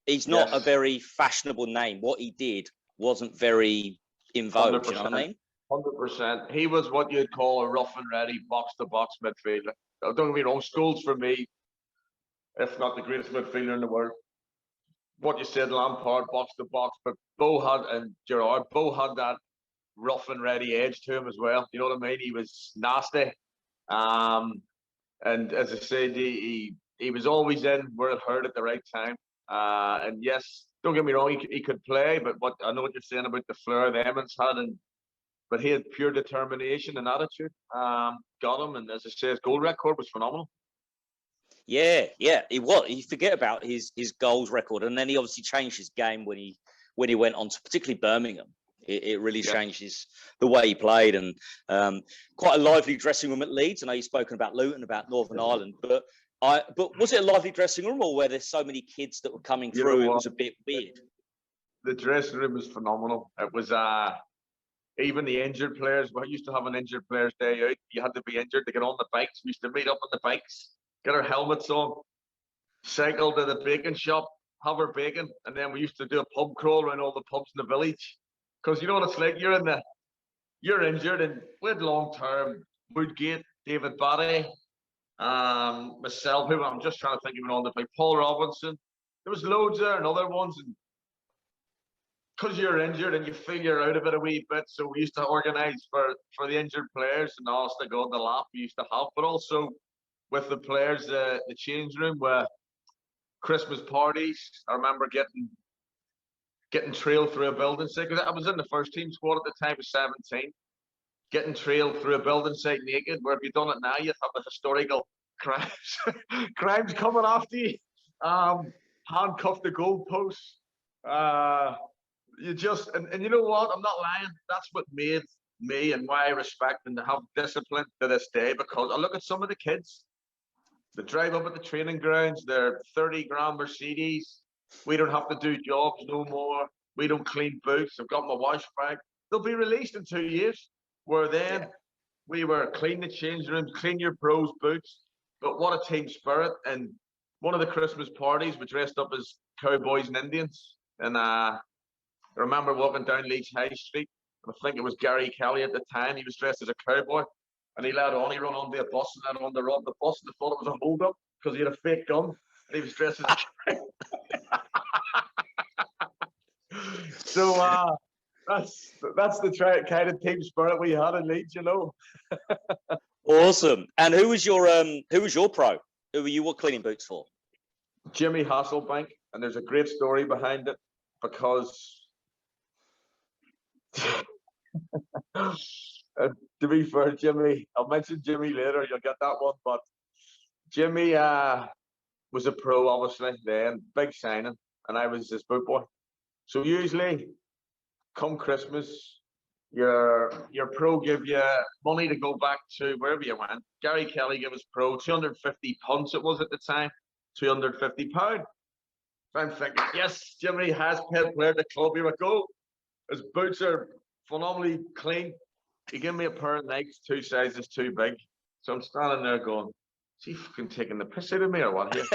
He's not a very fashionable name. What he did wasn't very in vogue. You know what I mean? 100%. He was what you'd call a rough and ready box-to-box midfielder. Don't get me wrong, Scholes for me, if not the greatest midfielder in the world. What you said, Lampard, box-to-box, but Gerrard, Bo had that rough and ready edge to him as well. You know what I mean? He was nasty. And as I said, he was always in where it hurt at the right time. And yes, don't get me wrong, he could play, but I know what you're saying about the flair that Emmons had, but he had pure determination and attitude. Got him, and as I say, his goal record was phenomenal. Yeah, he was. You forget about his goals record, and then he obviously changed his game when he went on to particularly Birmingham. It really changed the way he played, and quite a lively dressing room at Leeds. I know you've spoken about Luton, about Northern Ireland, but was it a lively dressing room, or were there so many kids that were coming through? It was a bit weird. The dressing room was phenomenal. It was even the injured players. We used to have an injured players' day out. You had to be injured to get on the bikes. We used to meet up on the bikes, get our helmets on, cycle to the bacon shop, have our bacon, and then we used to do a pub crawl around all the pubs in the village. Because you know what it's like, you're injured, and with long-term, Woodgate, David Batty, myself, who I'm just trying to think of all the like Paul Robinson. There was loads there and other ones, and because you're injured and you feel you're out of it a wee bit. So we used to organise for the injured players, and honest to God, the laugh we used to have, but also with the players, the change room where Christmas parties. I remember getting trailed through a building site, because I was in the first team squad at the time, was 17. Getting trailed through a building site naked, where if you'd done it now, you'd have the historical crimes, crimes coming after you. Handcuffed the goalposts. You just, and you know what? I'm not lying. That's what made me, and why I respect and have discipline to this day, because I look at some of the kids that drive up at the training grounds, they're 30 grand Mercedes. We don't have to do jobs no more. We don't clean boots. I've got my wash bag. They'll be released in 2 years. Where then we were clean the change rooms, clean your pros' boots. But what a team spirit. And one of the Christmas parties, we dressed up as cowboys and Indians. And I remember walking down Leeds High Street. And I think it was Gary Kelly at the time. He was dressed as a cowboy. And he ran onto a bus and then on the road the bus, and they thought it was a hold-up because he had a fake gun. And he was dressed as a So that's the kind of team spirit we had in Leeds, you know. Awesome. And who was your pro? Who were you cleaning boots for? Jimmy Hasselbaink, and there's a great story behind it, because to be fair, Jimmy, I'll mention Jimmy later, you'll get that one, but Jimmy was a pro, obviously, then, big signing, and I was his boot boy. So usually, come Christmas, your pro give you money to go back to wherever you went. Gary Kelly gave us pro 250 punts, it was at the time, £250. So I'm thinking, yes, Jimmy has paid player at the club, here we go. His boots are phenomenally clean. He gave me a pair of Nikes, 2 sizes too big. So I'm standing there going, is he fucking taking the piss out of me or what here?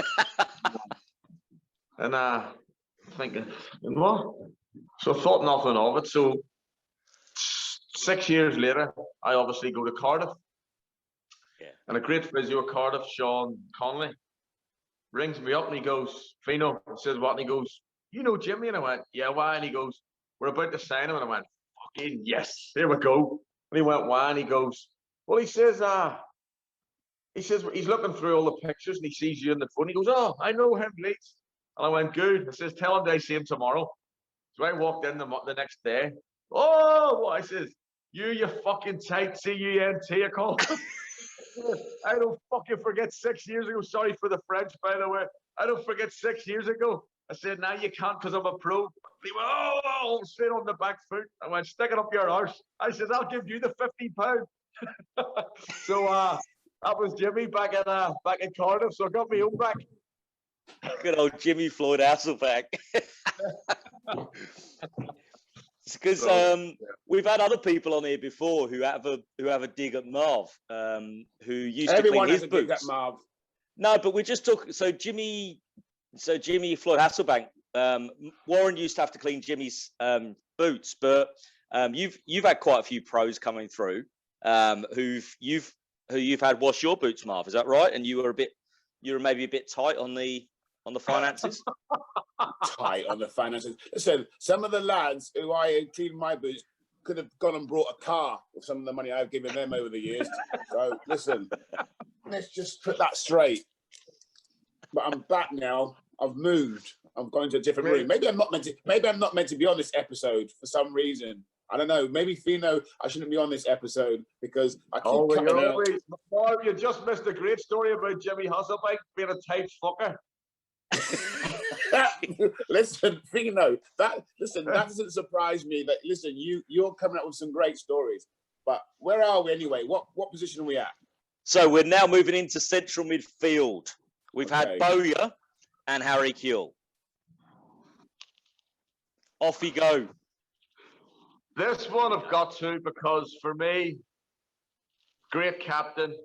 And thinking, what? So I thought nothing of it. So 6 years later, I obviously go to Cardiff. Yeah. And a great physio at Cardiff, Sean Conley, rings me up and he goes, Fino, says what? And he goes, you know Jimmy? And I went, yeah, why? And he goes, we're about to sign him. And I went, fucking yes, here we go. And he went, why? And he goes, well, he says he's looking through all the pictures and he sees you on the phone. He goes, oh, I know him, Leeds. And I went, good. I says, tell him that I see him tomorrow. So I walked in the next day. Oh, what? I says, you fucking tight C-U-N-T, I call him. I don't fucking forget 6 years ago. Sorry for the French, by the way. I don't forget 6 years ago. I said, now you can't because I'm a pro. He went, oh, straight on the back foot. I went, stick it up your arse. I said, I'll give you the £50. So that was Jimmy back in Cardiff. So I got me own back. Good old Jimmy Floyd Hasselbaink. Because we've had other people on here before who have a dig at Marv, who used to clean his boots. Dig at Marv. No, but we're just talking. So Jimmy Floyd Hasselbaink, Warren used to have to clean Jimmy's boots, but you've had quite a few pros coming through who you've had wash your boots, Marv. Is that right? And you were maybe a bit tight on the finances. Tight on the finances. Listen, some of the lads who I cleaned my boots could have gone and brought a car with some of the money I've given them over the years. So listen, let's just put that straight. But I'm back now. I've moved. I'm going to a different room. Maybe I'm not meant to be on this episode for some reason. I don't know. Maybe Fino, I shouldn't be on this episode because I keep cutting out. Marv, you just missed a great story about Jimmy Hasselbaink being a tight fucker. Listen, Fino, that doesn't surprise me. That you're coming up with some great stories. But where are we anyway? What position are we at? So we're now moving into central midfield. We've had Bowyer and Harry Kewell. Off you go. This one I've got to, because for me, great captain,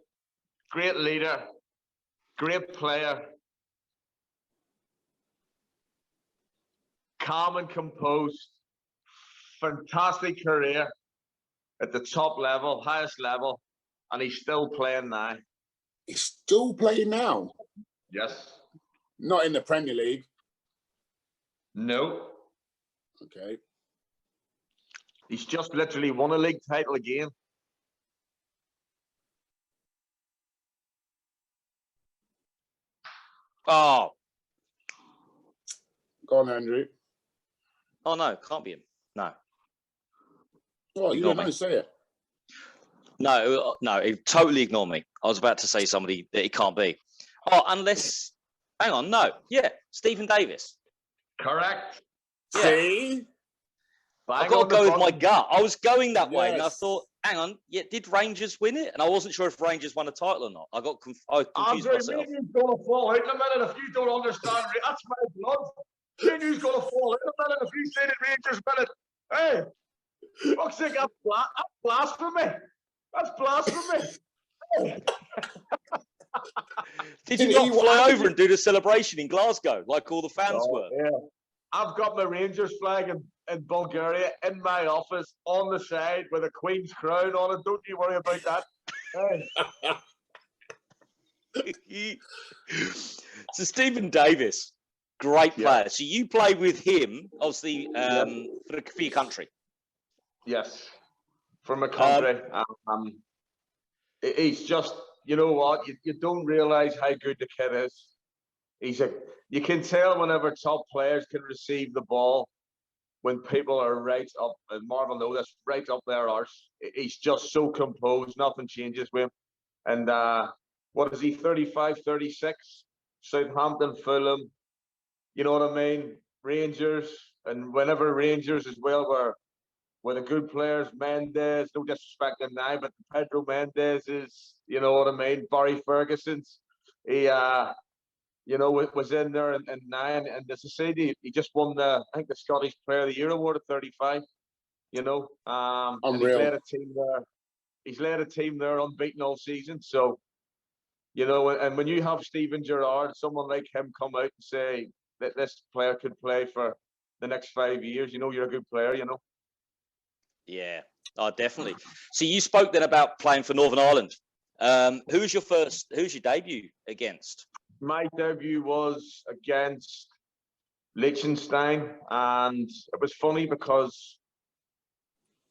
great leader, great player, calm and composed, fantastic career at the top level, highest level, and he's still playing now. He's still playing now? Yes. Not in the Premier League? No. Okay. He's just literally won a league title again. Oh. Go on, Andrew. Oh, no, can't be him. No. Oh, you don't know, say it. No, totally ignore me. I was about to say somebody that it can't be. Oh, unless, hang on, no. Yeah, Stephen Davis. Correct. Yeah. See? I've got to go with my gut. I was going that way, and I Yes. thought, hang on, did Rangers win it? And I wasn't sure if Rangers won a title or not. I got confused Andrew, myself. Menu's going to fall out in a minute if you don't understand. That's my blood. Menu's going to fall out in a minute if you say that Rangers win it. Hey, fuck's sake, that's blasphemy. That's blasphemy. Hey. Did you not fly over and do the celebration in Glasgow like all the fans were? Yeah. I've got my Rangers flag in Bulgaria in my office on the side with a Queen's crown on it. Don't you worry about that. Hey. So Stephen Davis, great player. So you played with him, obviously, for your country. Yes, from a country. He's just, you know what? You don't realise how good the kid is. You can tell whenever top players can receive the ball when people are right up, and Marvel knows this, right up their arse. He's just so composed. Nothing changes with him. And what is he, 35, 36? Southampton, Fulham, you know what I mean? Rangers, and whenever Rangers as well were the good players, Mendes, no disrespect to now, but Pedro Mendes is, you know what I mean? Barry Ferguson's, he, was in there in 9, and as I say, he just won the Scottish Player of the Year award at 35. You know, and Unreal. He's led a team there unbeaten all season. So, you know, and when you have Steven Gerrard, someone like him come out and say that this player could play for the next 5 years, you know, you're a good player. You know. Yeah, definitely. So you spoke then about playing for Northern Ireland. Who's your debut against? My debut was against Liechtenstein, and it was funny because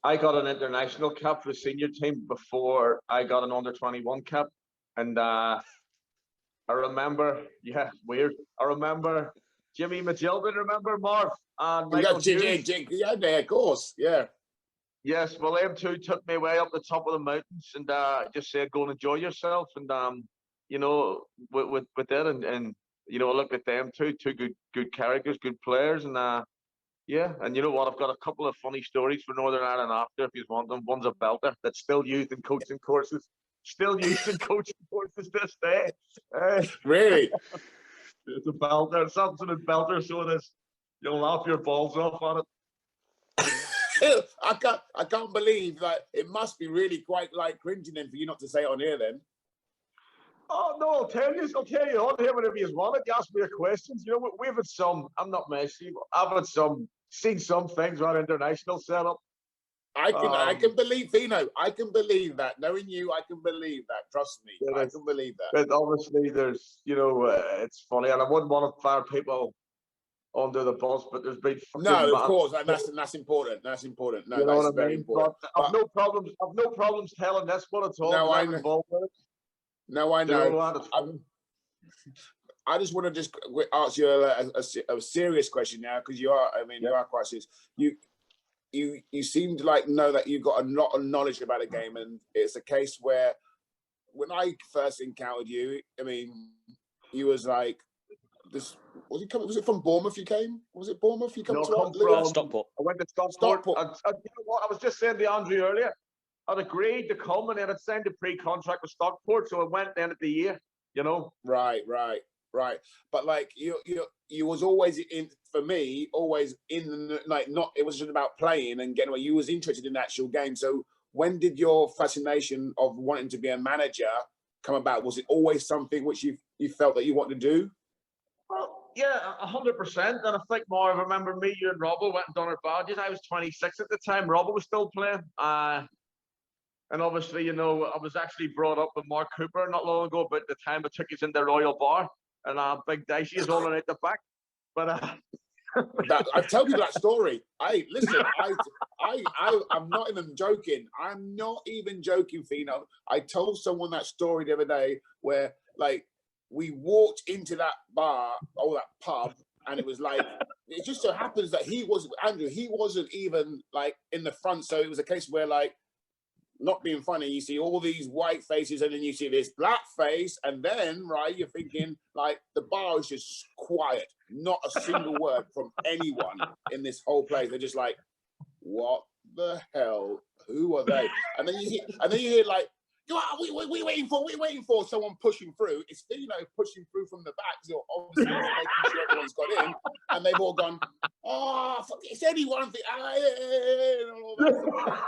I got an international cap for the senior team before I got an under-21 cap, and I remember, weird. I remember Jimmy Magilton, remember Marv and Michael Hughes? Yeah, of course, yeah. Yes, well, them two took me way up the top of the mountains and just said, "Go and enjoy yourself." And you know, with that, and you know, I looked at them two good characters, good players, and yeah, and you know what? I've got a couple of funny stories for Northern Ireland after, if you want them. One's a belter that's still used in coaching courses, to this day. Really? It's a belter, it's absolute belter. So it is. You'll laugh your balls off on it. I can't believe that. It must be really quite like cringing then for you not to say it on here then. Oh no, I'll tell you on here whenever you want it. You ask me the questions. You know, we've had some. I'm not messy. I've seen some things on international setup. I can believe Fino. I can believe that. Knowing you, I can believe that. Trust me, I can believe that. But obviously, there's, you know, it's funny, and I wouldn't want to fire people under the bus, but there's been of course, and that's important. That's important. No, you know that's very important. I've no problems telling this one at all. No, I know. No, I know. I just want to ask you a serious question now, because you are quite serious. You seem to know that you've got a lot of knowledge about the game, and it's a case where when I first encountered you, I mean, you was like this. Was it from Bournemouth you came? Was it Bournemouth you came to? Stockport. I went to Stockport. You know what? I was just saying to Andrew earlier, I'd agreed to come, and then I'd signed a pre-contract with Stockport, so I went then at the year, you know. Right. But like you was always in, for me, always in the, not, it wasn't about playing and getting away. You was interested in the actual game. So when did your fascination of wanting to be a manager come about? Was it always something which you felt that you wanted to do? Well, yeah, 100%. And I think more, I remember me, you and Robbo went and done our badges. I was 26 at the time. Robbo was still playing. And obviously, you know, I was actually brought up with Mark Cooper not long ago, about the time I took us in the Royal Bar, and Big Dicey is all out the back. But I've told people that story. Listen, I'm not even joking. I'm not even joking, Fino. I told someone that story the other day where, like, we walked into that bar or that pub, and it was like, it just so happens that he wasn't even like in the front. So it was a case where, like, not being funny, you see all these white faces and then you see this black face, and then, right, you're thinking, like, the bar is just quiet, not a single word from anyone in this whole place. They're just like, what the hell? Who are they? And then you hear like, we waiting for someone pushing through. It's, you know, pushing through from the back. So obviously making sure everyone's got in, and they've all gone, oh, fuck, it's anyone. And all that.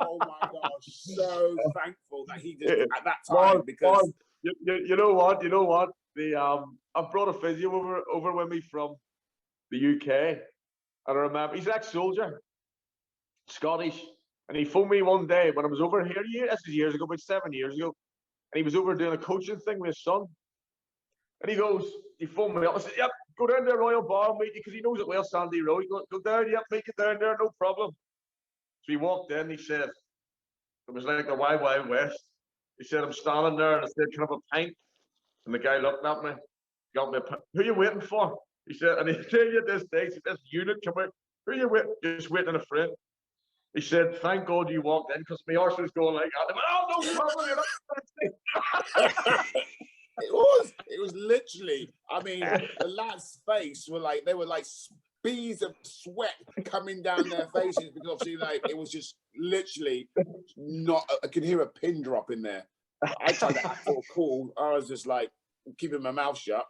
Oh my gosh, so thankful that he did at that time, because you know what? I brought a physio over with me from the UK, and I remember he's an ex-soldier, Scottish. And he phoned me one day when I was over here. This is years ago, about 7 years ago. And he was over doing a coaching thing with his son. And he phoned me up. I said, yep, go down to the Royal Bar and meet you, because he knows it well, Sandy Road. Go down, yep, meet you down there, no problem. So he walked in, he said, it was like the Wild Wild West. He said, I'm standing there, and I said, can I have a pint? And the guy looked at me, got me a pint. Who are you waiting for? He said, and he tell you this day, he said, this unit come out. Who are you waiting? Just waiting in a front. He said, thank God you walked in, because my arse was going like that. I went, oh, no problem. You're not it was literally, I mean, the lad's face were like, they were like beads of sweat coming down their faces, because obviously, like, it was just literally not, I could hear a pin drop in there. I tried to act for cool. I was just like keeping my mouth shut.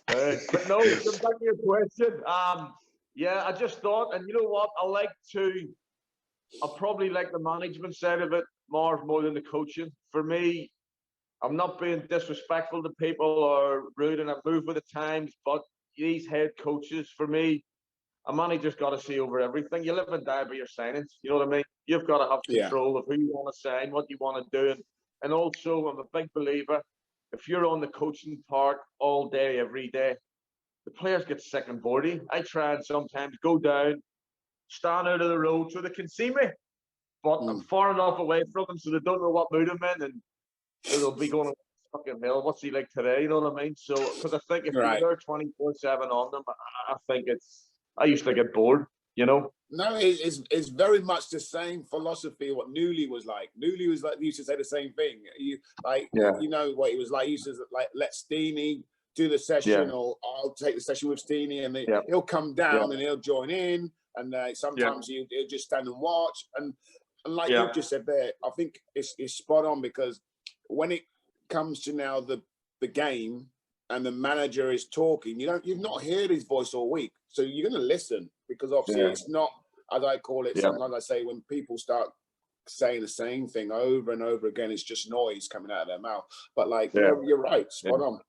But no, to back to your question, yeah, I just thought, and you know what, I probably like the management side of it more than the coaching. For me, I'm not being disrespectful to people or rude, and I move with the times, but these head coaches, for me, a manager's got to see over everything. You live and die by your signings, you know what I mean? You've got to have control of who you want to sign, what you want to do, and also, I'm a big believer, if you're on the coaching part all day, every day, the players get sick and bored. I try and sometimes go down, stand out of the road so they can see me, but I'm far enough away from them so they don't know what mood I'm in, and they'll be going, fucking hell, what's he like today? You know what I mean? So, because I think if you're there 24/7 on them, I think I used to get bored, you know? No, it's very much the same philosophy what Newley was like. Newley was like, he used to say the same thing. You know what he was like. He used to like let Steenie do the session, or I'll take the session with Steenie, and he'll come down and he'll join in, and sometimes he'll just stand and watch. And like you just said there, I think it's spot on, because when it comes to now the game and the manager is talking, you've not heard his voice all week, so you're going to listen, because obviously it's not, as I call it, sometimes I say, when people start saying the same thing over and over again, it's just noise coming out of their mouth. But like, you're right, spot on.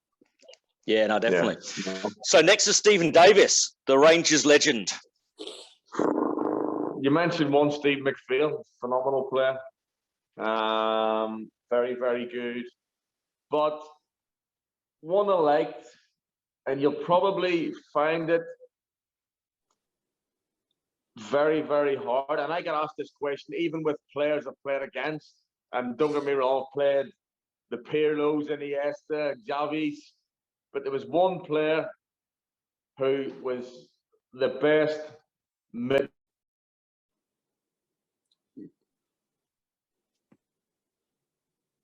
Yeah, no, definitely. Yeah. So next is Stephen Davis, the Rangers legend. You mentioned one, Steve McPhail, phenomenal player. Very, very good. But one I liked, and you'll probably find it very, very hard. And I get asked this question, even with players I've played against, and don't get me wrong, played the Pirlos, Iniesta, Xavis. But there was one player who was the best mid.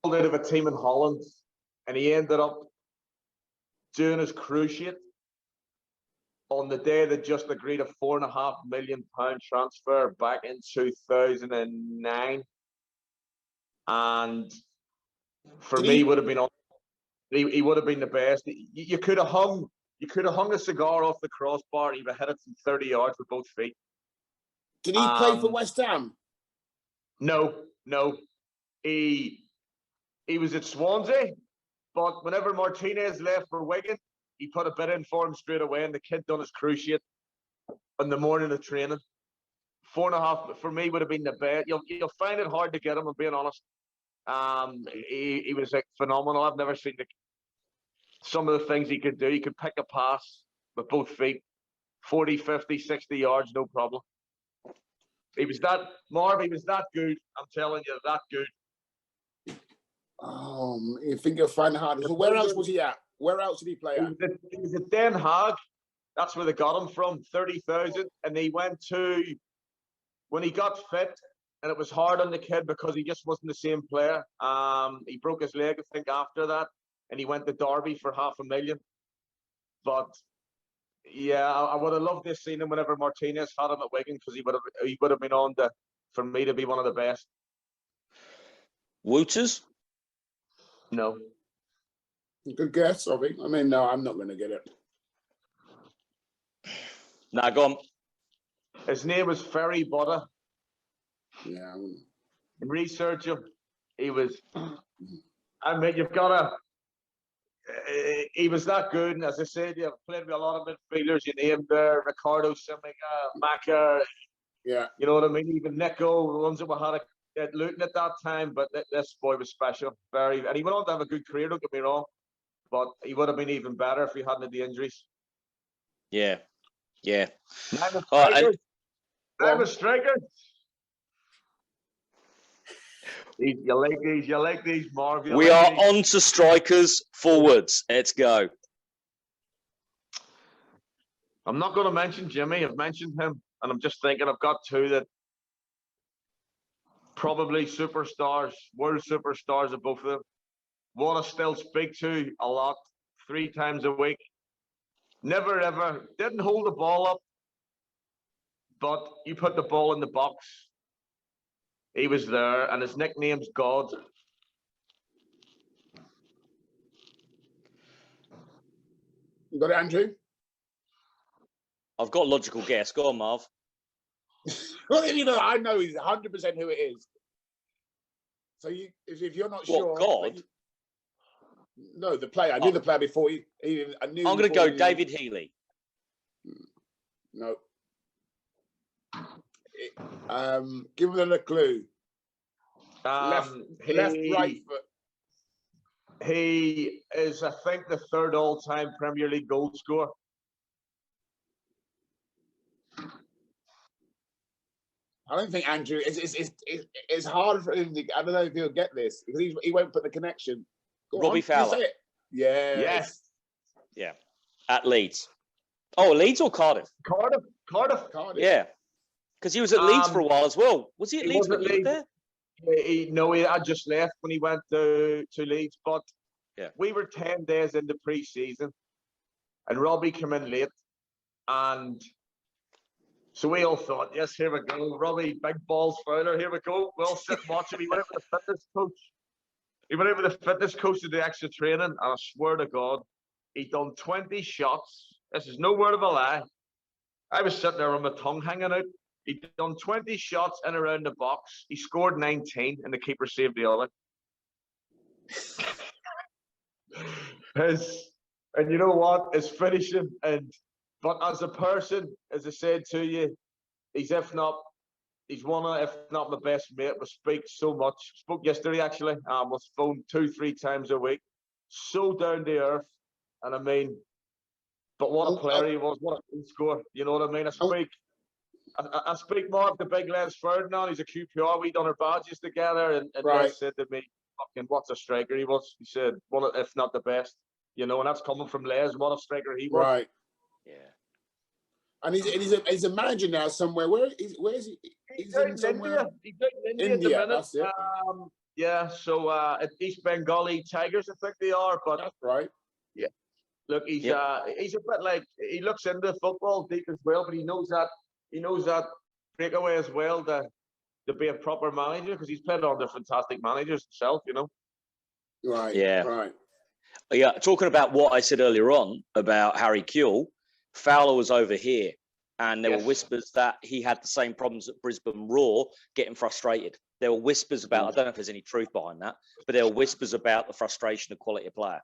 Out of a team in Holland, and he ended up doing his cruciate on the day they just agreed a £4.5 million transfer back in 2009. And for me, would have been he would have been the best. You could have hung a cigar off the crossbar, and he would have hit it from 30 yards with both feet. Did he play for West Ham? No. He was at Swansea, but whenever Martinez left for Wigan, he put a bid in for him straight away, and the kid done his cruciate in the morning of training. 4.5 for me would have been the best. You'll find it hard to get him, I'm being honest. He was like phenomenal. I've never seen some of the things he could do. He could pick a pass with both feet, 40, 50, 60 yards, no problem. He was that good. I'm telling you, that good. You think you'll find it hard. So where else was he at? Where else did he play at? He was at Den Haag. That's where they got him from, 30,000. And he went to, when he got fit, and it was hard on the kid because he just wasn't the same player. He broke his leg, I think, after that. And he went to Derby for $500,000. But yeah, I would have loved this scene him whenever Martinez had him at Wigan, because he would have been on for me to be one of the best. Wooters? No. Good guess, I think. I mean, no, I'm not going to get it. Nah, go on. His name was Ferry Butter. Yeah. Research him. He was. I mean, you've got to. He was that good, and as I said, you've played with a lot of midfielders. You named there, Ricardo, Simica, Maka. Yeah. You know what I mean? Even Nico, the ones that we had at Luton at that time. But this boy was special, and he went on to have a good career. Don't get me wrong, but he would have been even better if he hadn't had the injuries. Yeah. I'm a striker. You like these, Marv. We are on to strikers, forwards. Let's go. I'm not going to mention Jimmy. I've mentioned him, and I'm just thinking I've got two that probably superstars, world superstars of both of them. One I still speak to a lot, 3 times a week. Never ever, didn't hold the ball up, but you put the ball in the box. He was there, and his nickname's God. You got it, Andrew? I've got a logical guess. Go on, Marv. Well, I know he's 100% who it is. So if you're not sure, God? No, the player. I knew the player before I knew. I'm going to go David Healy. No. Give him a clue. Left, right foot. He is, I think, the 3rd all-time Premier League goal scorer. I don't think Andrew. It's hard for him. I don't know if he'll get this because he won't put the connection. Robbie Fowler. Yes. Yeah. At Leeds. Oh, Leeds or Cardiff? Cardiff. Yeah. Because he was at Leeds for a while as well. Was he at Leeds when you were there? He had just left when he went to Leeds. But yeah, we were 10 days into pre-season, and Robbie came in late, and so we all thought, yes, here we go, Robbie, big balls Fowler, here we go. We'll sit and watch him. He went over the fitness coach. He went over the fitness coach to do extra training, and I swear to God, he'd done 20 shots. This is no word of a lie. I was sitting there with my tongue hanging out. He'd done 20 shots in around the box. He scored 19, and the keeper saved the other. And you know what? His finishing, but as a person, as I said to you, he's one of, if not my best mate. We speak so much. Spoke yesterday actually. Was phoned 2-3 times a week. So down to earth, and I mean, but what a player he was. What a goal scorer. You know what I mean? I speak more of the big lads Ferdinand. He's a QPR. We done our badges together, and right. He said to me, "Fucking what's a striker he was." He said, "One of, if not the best." You know, and that's coming from Les. What a striker he was. Right. Yeah. And he's a manager now somewhere. Where is he? He's in somewhere. He's in India at the minute. That's it. Yeah. So at East Bengali Tigers, I think they are. But that's right. Yeah. Look, he's a bit like, he looks into football deep as well, but he knows that breakaway as well to be a proper manager, because he's played under fantastic managers himself, you know. Right. Yeah. Right. Yeah. Talking about what I said earlier on about Harry Kewell, Fowler was over here, and there were whispers that he had the same problems at Brisbane Raw, getting frustrated. There were whispers about, I don't know if there's any truth behind that, but there were whispers about the frustration of quality of player.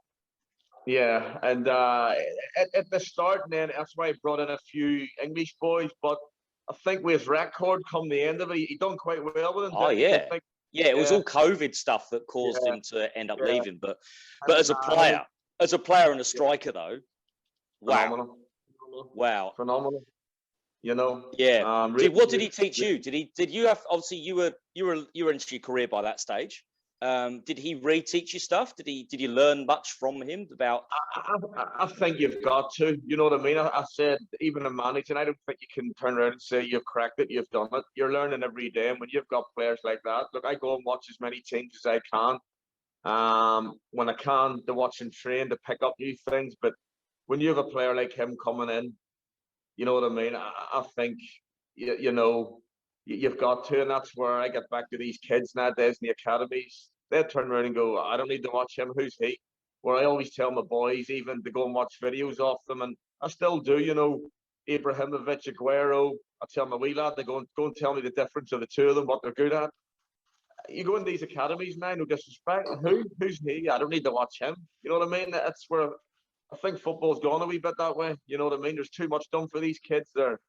Yeah, and at the start, then that's why he brought in a few English boys. But I think with his record, come the end of it, he done quite well with him. Oh yeah, it was all COVID stuff that caused him to end up leaving. But as a player and a striker though, wow, Wow. Phenomenal. You know. Yeah. Really, What did he teach you? Did you have, obviously you were into your career by that stage. Did he reteach you stuff? Did you learn much from him about? I think you've got to. You know what I mean? I said even in managing, I don't think you can turn around and say you've cracked it, you've done it. You're learning every day, and when you've got players like that, look, I go and watch as many teams as I can. When I can, to watch and train, to pick up new things. But when you have a player like him coming in, you know what I mean? I think you know you've got to, and that's where I get back to these kids nowadays in the academies. They turn around and go, I don't need to watch him. Who's he? Where I always tell my boys even to go and watch videos of them, and I still do. You know, Ibrahimovic, Aguero. I tell my wee lad to go and tell me the difference of the two of them, what they're good at. You go in these academies now, no disrespect. Who's he? I don't need to watch him. You know what I mean? That's where I think football's gone a wee bit that way. You know what I mean? There's too much done for these kids. They're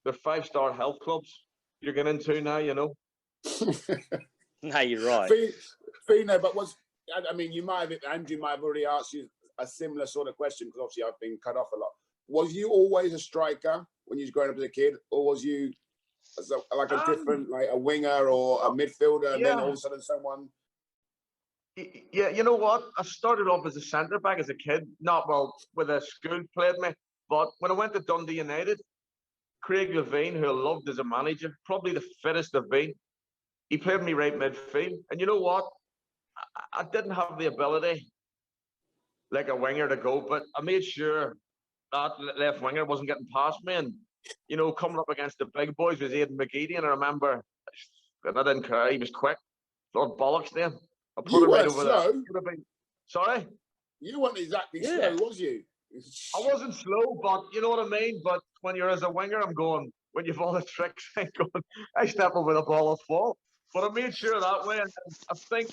5-star health clubs you're getting into now. You know. No, you're right. Fino, but you might have, Andrew might have already asked you a similar sort of question, because obviously I've been cut off a lot. Was you always a striker when you was growing up as a kid, or was you like a different, like a winger or a midfielder, and then all of a sudden someone? Yeah, you know what? I started off as a centre back as a kid, not well with a school played me, but when I went to Dundee United, Craig Levine, who I loved as a manager, probably the fittest I've been, he played me right midfield. And you know what? I didn't have the ability like a winger to go, but I made sure that left winger wasn't getting past me. And, you know, coming up against the big boys was Aidan McGeady, and I remember, and I didn't care, he was quick. Lord bollocks then. I put him right over there. Sorry? You weren't exactly slow, was you? I wasn't slow, but you know what I mean? But when you're as a winger, I'm going, when you've all the tricks, I step over the ball and fall. But I made sure that way. And I think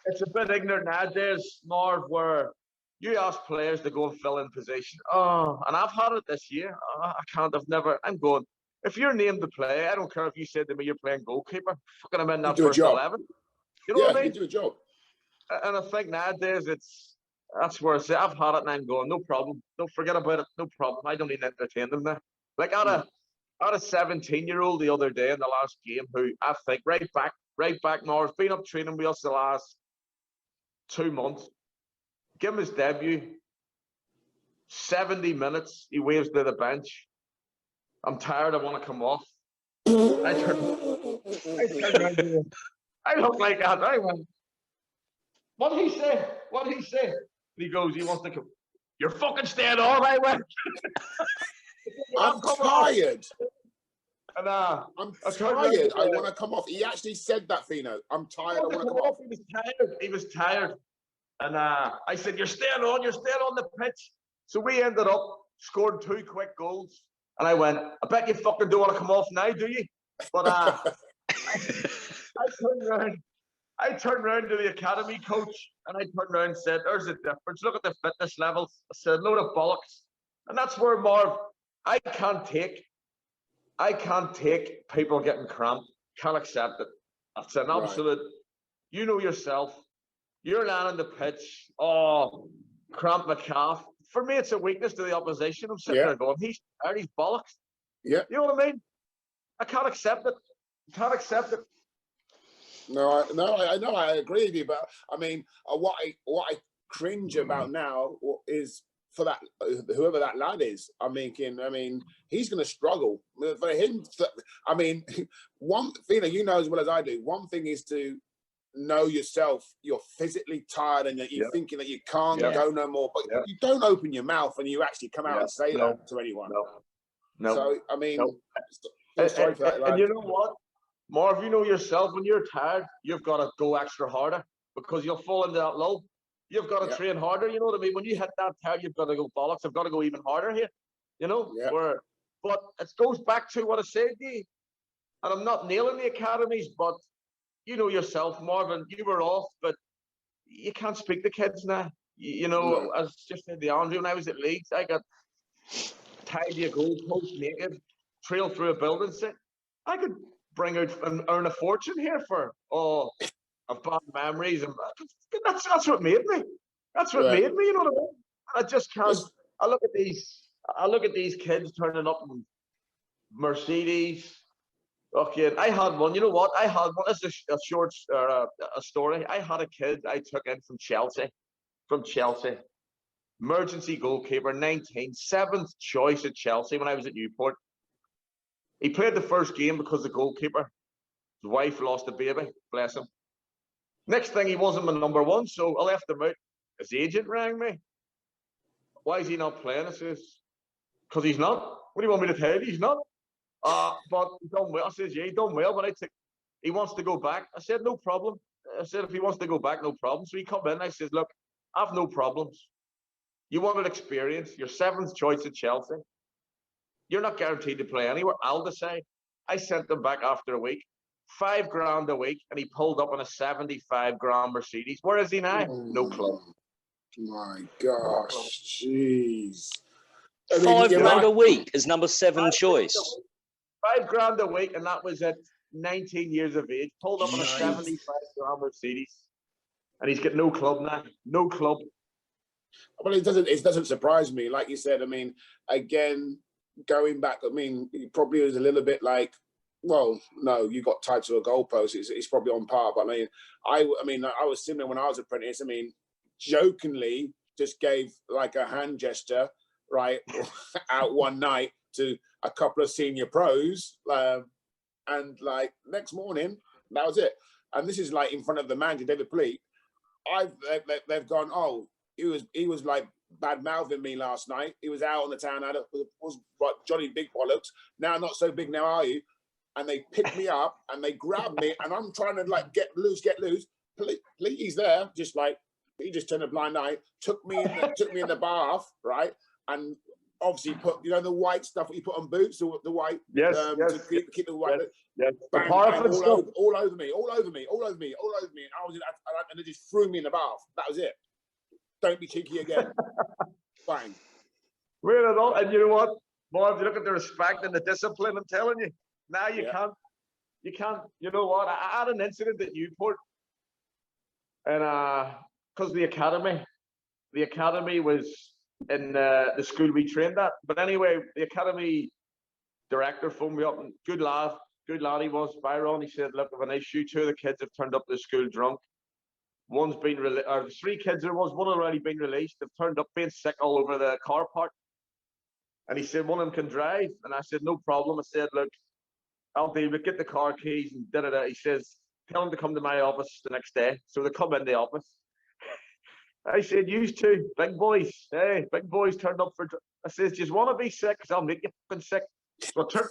it's a bit ignorant nowadays, Marv, where you ask players to go and fill in position. Oh, and I've had it this year. I'm going, if you're named to play, I don't care if you said to me you're playing goalkeeper, fucking I'm in that first 11. You know what I mean? You do a job. And I think nowadays that's where I say I've had it and I'm going, no problem. Don't forget about it. No problem. I don't need to entertain them now. Like I had a 17-year-old the other day in the last game who I think right back now has been up training with us the last 2 months. Give him his debut. 70 minutes. He waves to the bench. I'm tired. I want to come off. I turned around to him. I look like that. I went, what did he say? What did he say? And he goes, he wants to come. You're fucking staying on. I went. I'm tired. And, I'm tired. I want to come off. He actually said that, Fino. I'm tired. I want to come off. He was tired. And I said, you're staying on. You're staying on the pitch. So we ended up scored 2 quick goals. And I went, I bet you fucking don't want to come off now, do you? But I turned around to the academy coach and I turned around and said, there's a difference. Look at the fitness levels. I said, load of bollocks. And that's where, Marv, I can't take people getting cramped. Can't accept it. That's an absolute, you know yourself. You're landing the pitch. Oh, cramp my calf. For me, it's a weakness to the opposition. I'm sitting there going, he's tired, he's bollocks. Yeah. You know what I mean? I can't accept it. Can't accept it. No, I agree with you. But I mean, what I cringe about now is for that whoever that lad is. I mean, he's going to struggle for him. I mean, one thing that you know as well as I do. One thing is to know yourself. You're physically tired and that you're thinking that you can't go no more. But you don't open your mouth and you actually come out and say that to anyone. No. So I mean, sorry for that, and you know what? Marv, you know yourself, when you're tired, you've got to go extra harder because you'll fall into that lull. You've got to train harder, you know what I mean? When you hit that tired, you've got to go bollocks. I've got to go even harder here, you know? But it goes back to what I said to you. And I'm not nailing the academies, but you know yourself, Marvin, you were off, but you can't speak to kids now. You know, as just said the Andrew, when I was at Leeds, I got tied to a goalpost naked, trailed through a building set. I could bring out and earn a fortune here for of bad memories, and that's what made me. That's what made me. You know what I mean? I just can't. I look at these I look at these kids turning up in Mercedes. Okay, I had one. You know what? I had one. This is a short a story. I had a kid I took in from Chelsea. Emergency goalkeeper, 19, seventh choice at Chelsea when I was at Newport. He played the first game because the goalkeeper, his wife lost a baby, bless him. Next thing, he wasn't my number one, so I left him out. His agent rang me. Why is he not playing? I says, because he's not. What do you want me to tell you? He's not. But he done well. I says, yeah, he done well, but he wants to go back. I said, no problem. I said, if he wants to go back, no problem. So he come in. I says, look, I have no problems. You wanted experience. You're seventh choice at Chelsea. You're not guaranteed to play anywhere. I'll decide. I sent him back after a week. $5,000 a week, and he pulled up on a 75 grand Mercedes. Where is he now? No club. My gosh, jeez. £5,000 a week as number 7 choice. $5,000 a week, and that was at 19 years of age. Pulled up on a 75 grand Mercedes, and he's got no club now. No club. Well, it doesn't surprise me. Like you said, I mean, again, going back, I mean, it probably was a little bit like, well, no, you got tied to a goalpost. It's probably on par. But I mean, I was similar when I was apprentice. I mean, jokingly just gave like a hand gesture, right, out one night to a couple of senior pros, and like next morning, that was it. And this is like in front of the manager, David Pleat. They've gone, oh, he was like bad mouthing me last night. He was out on the town. Was Johnny Big Bollocks. Now not so big now, are you? And they picked me up and they grabbed me, and I'm trying to like get loose. Please there, just like he just turned a blind eye. Took me in the bath, right? And obviously put the white stuff that you put on boots, the white, yes, to keep the white. Yes. Bang, bang, all over me. And they just threw me in the bath. That was it. Don't be cheeky again. Bang. We're at all, and you know what, Marv? You look at the respect and the discipline. I'm telling you, now you can't. You know what? I had an incident at Newport, and because the academy was in the school we trained at. But anyway, the academy director phoned me up, and good lad he was, Byron. He said, look, I've an issue. 2 of the kids have turned up to school drunk. One's been released, or 3 kids there was, one already been released. They've turned up being sick all over the car park. And he said, one of them can drive. And I said, no problem. I said, look, I'll deal with it, get the car keys and da-da-da. He says, tell them to come to my office the next day. So they come in the office. I said, you two, big boys, hey, big boys turned up for... I says, just want to be sick? Because I'll make you fucking sick. So I took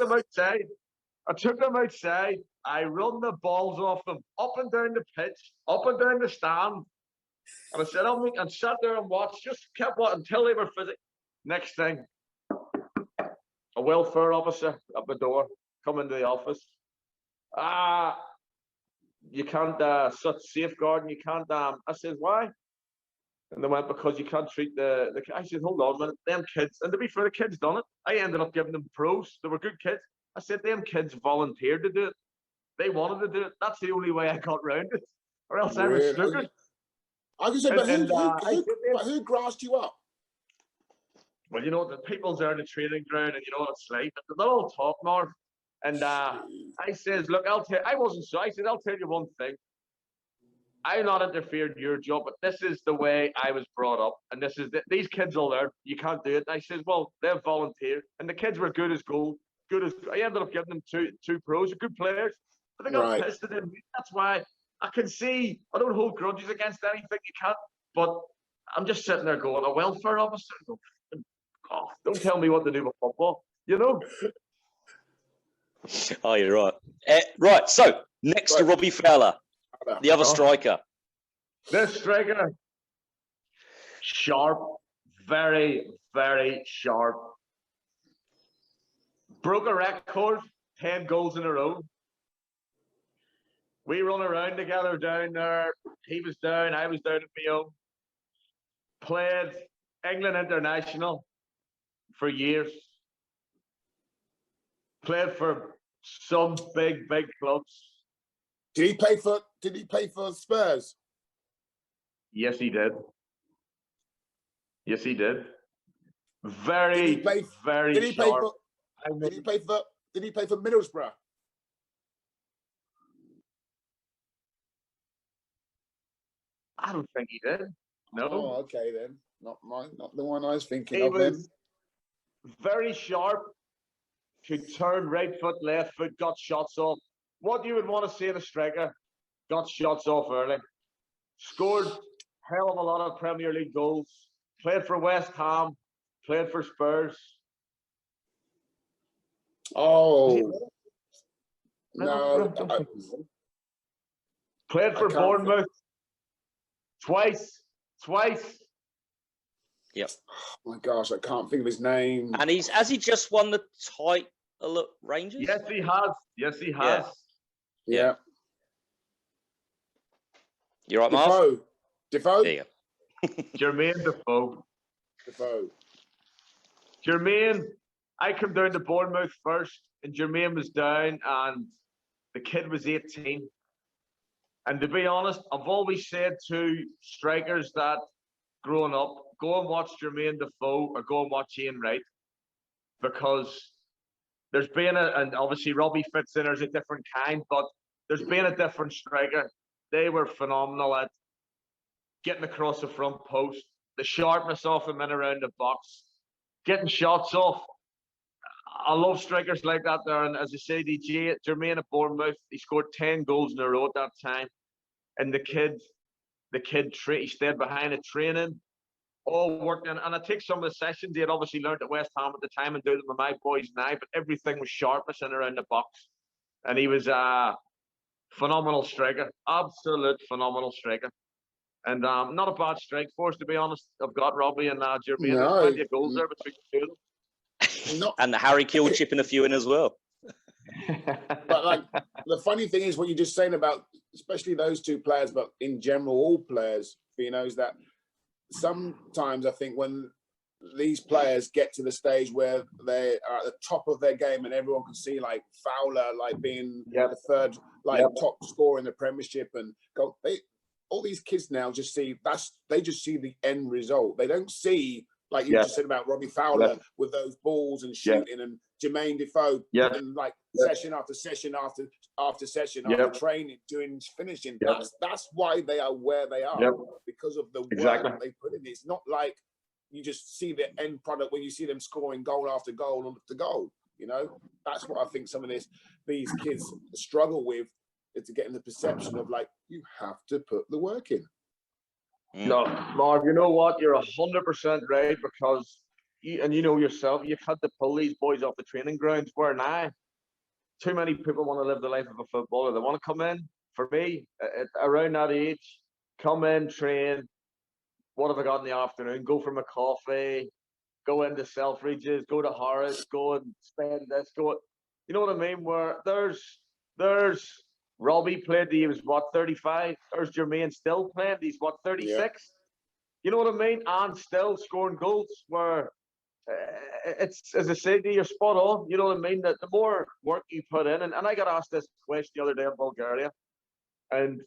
them outside. I run the balls off them, up and down the pitch, up and down the stand. And I said, and sat there and watched, just kept watching until they were physical. Next thing, a welfare officer at the door, come into the office. You can't, such safeguarding, you can't, I said, why? And they went, because you can't treat the I said, hold on a minute, them kids, and to be fair, the kids done it. I ended up giving them pros. They were good kids. I said, them kids volunteered to do it. They wanted to do it. That's the only way I got round it. Or else I was snookered. I can say, but who grassed you up? Well, you know, the people's there in the training ground, and you know what it's like. They'll all talk, Marv. And I says, look, I wasn't so. I said, I'll tell you one thing. I'm not interfering in your job, but this is the way I was brought up, and this is these kids will learn. You can't do it. And I says, well, they've volunteered, and the kids were good as gold. I ended up giving them two pros, good players. But they got pissed at them. That's why I can see. I don't hold grudges against anything. You can't. But I'm just sitting there going, a welfare officer. Oh, don't tell me what to do with football. You know. Oh, you're right. Right. So next to Robbie Fowler. The other striker. This striker, sharp, very, very sharp. Broke a record, 10 goals in a row. We run around together down there. He was down, I was down at my own. Played England international for years. Played for some big clubs. Did he play for Spurs? Yes, he did. Yes, he did. Very, very did he play sharp. Did he play for Middlesbrough? I don't think he did. No. Oh, okay then. Not the one I was thinking He of then. was very sharp. Could turn right foot, left foot, got shots off. What you would want to see in a striker, got shots off early. Scored hell of a lot of Premier League goals. Played for West Ham. Played for Spurs. Oh. No. Played for Bournemouth. Twice. Yep. Oh my gosh, I can't think of his name. And has he just won the title at Rangers? Yes, he has. Yes, he has. Yeah. You right, Marv? Defoe? There you go. Jermaine Defoe. Jermaine, I come down to Bournemouth first, and Jermaine was down, and the kid was 18. And to be honest, I've always said to strikers that growing up, go and watch Jermaine Defoe or go and watch Ian Wright, because there's been and obviously Robbie fits in as a different kind, but there's been a different striker. They were phenomenal at getting across the front post, the sharpness off them in around the box, getting shots off. I love strikers like that there. And as I say, Jermaine at Bournemouth, he scored 10 goals in a row at that time. And the kid he stayed behind at training, all working. And I take some of the sessions he had obviously learned at West Ham at the time and do them with my boys now, but everything was sharpness in around the box. And he was a phenomenal striker, absolute phenomenal striker. And not a bad strike force, to be honest. I've got Robbie and Jermaine. There's plenty of goals there between the two of them. And the Harry Kewell chipping a few in as well. But like the funny thing is, what you're just saying about, especially those two players, but in general, all players, is that sometimes I think when these players get to the stage where they are at the top of their game and everyone can see like Fowler, like being the third, top scorer in the Premiership, and all these kids now just see they just see the end result. They don't see, like you just said about Robbie Fowler with those balls and shooting, and Jermaine Defoe and like session after session after session after training, doing finishing. That's why they are where they are, because of the work that they put in. It's not like you just see the end product when you see them scoring goal after goal after goal. That's what I think some of these kids struggle with, is to get in the perception of like, you have to put the work in. No, Marv, you know what? You're 100% right, because you know yourself, you've had to pull these boys off the training grounds, where now too many people want to live the life of a footballer. They want to come in. For me, around that age, come in, train. What have I got in the afternoon? Go for my coffee, go into Selfridges, go to Hart, go and spend this, you know what I mean? Where there's Robbie played, he was 35. There's Jermaine still playing, he's 36. Yeah. You know what I mean? And still scoring goals. Where it's, as I said, you're spot on. You know what I mean? That the more work you put in, and I got asked this question the other day in Bulgaria, and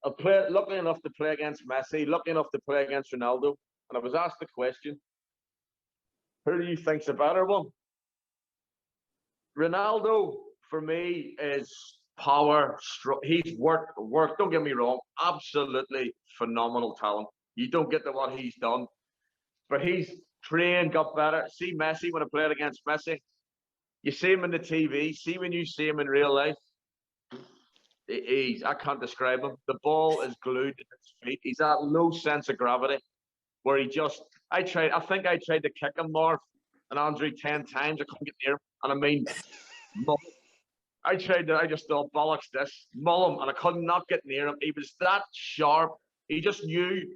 I played, lucky enough to play against Messi, lucky enough to play against Ronaldo, and I was asked the question, who do you think's a better one? Ronaldo, for me, is power. He's worked. Don't get me wrong. Absolutely phenomenal talent. You don't get to what he's done, but he's trained, got better. See Messi when I played against Messi. You see him in the TV. See when you see him in real life. I can't describe him. The ball is glued to his feet. He's at low sense of gravity, where he just. I think I tried to kick him, Marv and Andrew, 10 times. I couldn't get near him, and I mean. I just thought, bollocks this, mull him, and I could not get near him. He was that sharp. He just knew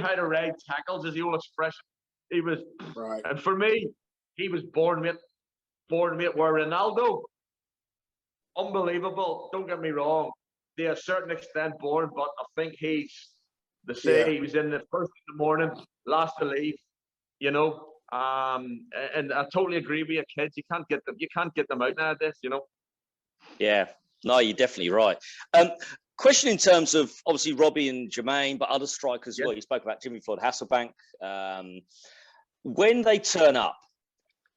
how to ride tackles, is the old expression. He was right. And for me, he was Bournemouth, where Ronaldo, unbelievable. Don't get me wrong, to a certain extent born, but I think he was in the first in the morning, last to leave, and I totally agree with you, kids. You can't get them out nowadays, Yeah, no, you're definitely right. Question in terms of obviously Robbie and Jermaine, but other strikers as well. You spoke about Jimmy Floyd Hasselbaink. when they turn up,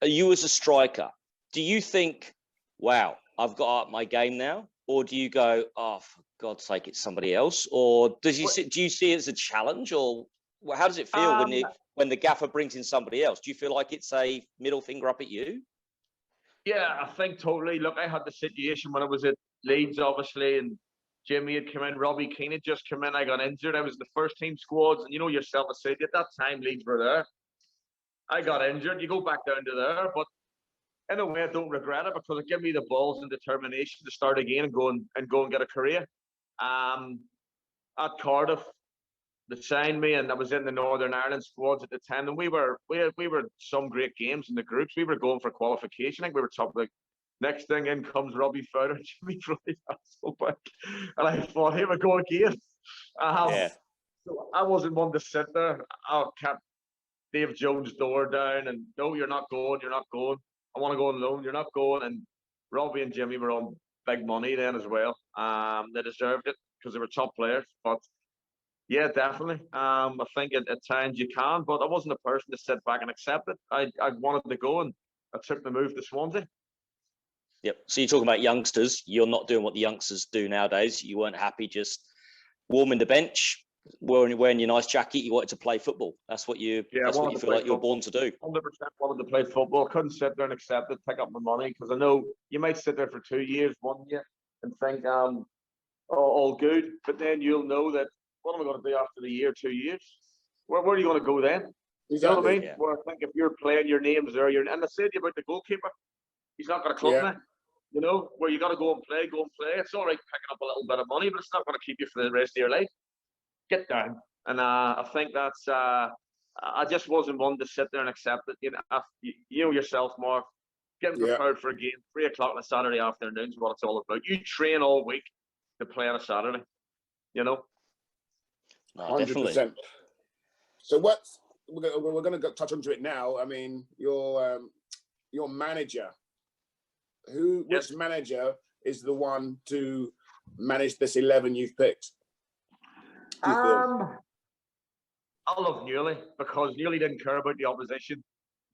you as a striker, do you think, wow, I've got to up my game now? Or do you go, oh, for God's sake, it's somebody else? Or do you see it as a challenge? Or how does it feel when the gaffer brings in somebody else? Do you feel like it's a middle finger up at you? Yeah, I think totally. Look, I had the situation when I was at Leeds, obviously, and Jimmy had come in, Robbie Keane had just come in, I got injured. I was the first team squads, and you know yourself, I said, at that time, Leeds were there. I got injured. You go back down to there, but in a way, I don't regret it because it gave me the balls and determination to start again and go and get a career. At Cardiff, they signed me, and I was in the Northern Ireland squads at the time, and we were some great games in the groups. We were going for qualification. I think we were top. Like, next thing in comes Robbie Fowler, Jimmy Floyd Hasselbaink, and I thought, here we go again. So I wasn't one to sit there. I kept Dave Jones' door down, and no, you're not going. I want to go on loan. You're not going. And Robbie and Jimmy were on big money then as well. They deserved it because they were top players. But yeah, definitely. I think at times you can, but I wasn't a person to sit back and accept it. I wanted to go, and I took the move to Swansea. Yep. So you're talking about youngsters. You're not doing what the youngsters do nowadays. You weren't happy just warming the bench, wearing your nice jacket. You wanted to play football. That's what you feel like you're born to do. 100% wanted to play football. Couldn't sit there and accept it, pick up my money, because I know you might sit there for 2 years, 1 year, and think, all good. But then you'll know that, what am I going to do after the year, 2 years? Where are you going to go then? Exactly. You know what I mean? Yeah. Where I think if you're playing, your name's there. And I said to you about the goalkeeper, he's not got a club now. You know, where you got to go and play. It's all right picking up a little bit of money, but it's not going to keep you for the rest of your life. Get down. And I think that's, I just wasn't one to sit there and accept it. You know yourself, Mark, getting prepared for a game, 3 o'clock on a Saturday afternoon is what it's all about. You train all week to play on a Saturday, you know? 100%. So we're going to touch onto it now. I mean, your manager, which manager is the one to manage this 11 you've picked? I love Newley, because Newley didn't care about the opposition.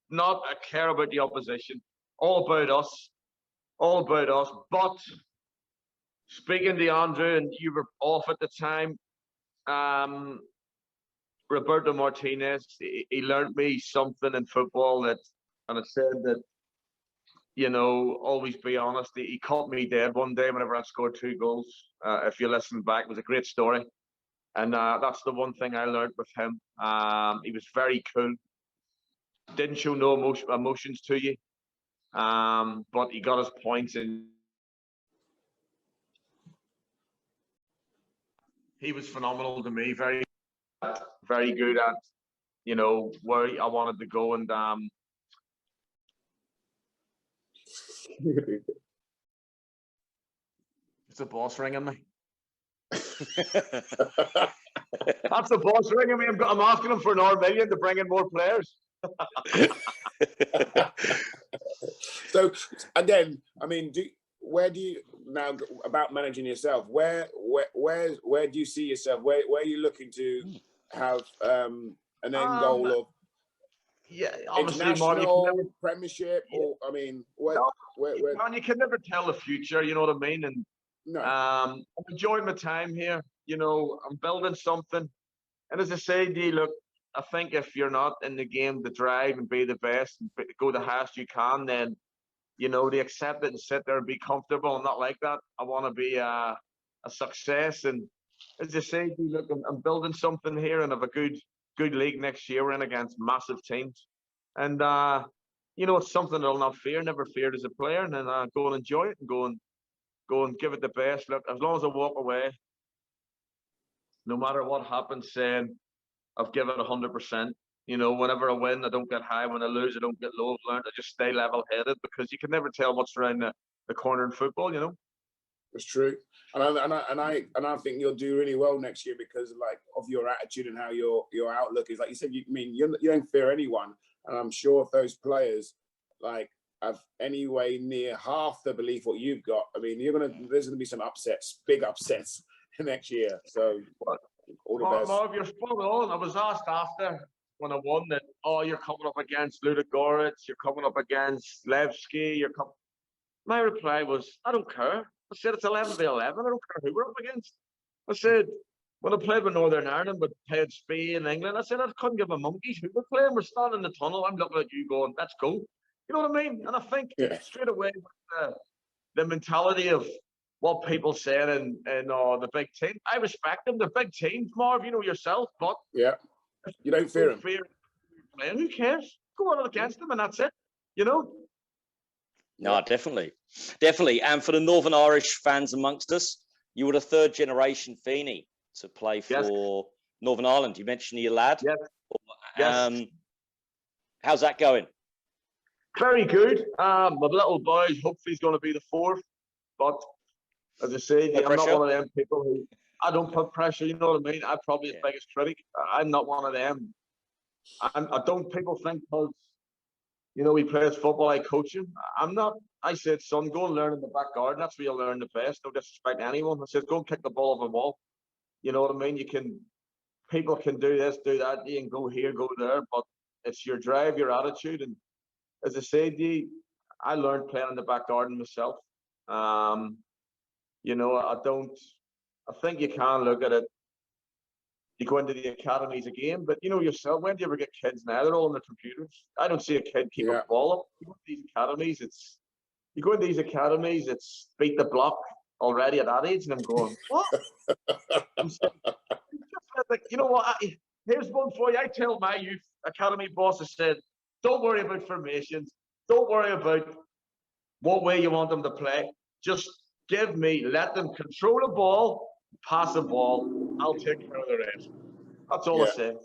Not a care about the opposition. All about us. But speaking to Andrew, and you were off at the time, Roberto Martinez, he learned me something in football and I said that, you know, always be honest. He caught me dead one day whenever I scored 2 goals. If you listen back, it was a great story. And that's the one thing I learned with him. He was very cool. Didn't show no emotions to you. But he got his points in. He was phenomenal to me. Very, very good at, you know, where I wanted to go. And it's the boss ringing me. That's the boss ringing me. I'm asking him for an $1 million to bring in more players. So again, I mean, where do you now about managing yourself? Where do you see yourself? Where are you looking to have an end goal of? Yeah, obviously, international Premiership, or I mean, where? Man, you can never tell the future. You know what I mean? And no. I'm enjoying my time here. You know, I'm building something. And as I say, look, I think if you're not in the game to drive and be the best and go the highest you can, then, you know, to accept it and sit there and be comfortable. I'm not like that. I want to be a success. And as I say, look, I'm building something here and have a good league next year. We're in against massive teams. And, you know, it's something that I'll not fear. Never feared as a player. And then go and enjoy it and go and give it the best. Look, as long as I walk away, no matter what happens, saying I've given 100%. You know, whenever I win, I don't get high. When I lose, I don't get low. I've learned to just stay level-headed, because you can never tell what's around the corner in football. You know, it's true, and I think you'll do really well next year because of your attitude and how your outlook is. Like you said, you don't fear anyone, and I'm sure if those players have any way near half the belief what you've got, I mean, there's gonna be some upsets, big upsets next year. So all the best. Marv, you're spot on. I was asked after when I won that, oh, you're coming up against Ludogorets, you're coming up against Levski, My reply was, I don't care. I said, it's 11v11. I don't care who we're up against. I said, when I played with Northern Ireland, but played Spain, England, I said, I couldn't give a monkeys who we're playing. We're standing in the tunnel. I'm looking at you going, let's go. You know what I mean? And I think straight away, the mentality of what people said and the big team, I respect them. They're big teams, Marv, you know yourself, but you don't fear them. Playing, who cares? Go on against them and that's it, you know? No, definitely. And for the Northern Irish fans amongst us, you were the third generation Feeney to play for Northern Ireland. You mentioned your lad. Yes. How's that going? Very good. My little boy, hopefully he's going to be the fourth. But as I say, I'm not one of them people who, I don't put pressure, you know what I mean? I'm probably his biggest critic. I'm not one of them. I don't, people think because, you know, he plays football, I coach him. I'm not. I said, son, go and learn in the back garden. That's where you'll learn the best. No disrespect to anyone. I said, go and kick the ball off a wall. You know what I mean? People can do this, do that. You can go here, go there. But it's your drive, your attitude. And as I said, I learned playing in the back garden myself. You know, I think you can look at it. You go into the academies again, but you know yourself, when do you ever get kids now? They're all on their computers. I don't see a kid keep a ball up. You go into these academies, it's beat the block already at that age, and I'm going, what? You know what? Here's one for you. I tell my youth academy boss, I said, don't worry about formations. Don't worry about what way you want them to play. Just let them control the ball, pass the ball. I'll take care of the rest. That's all I say.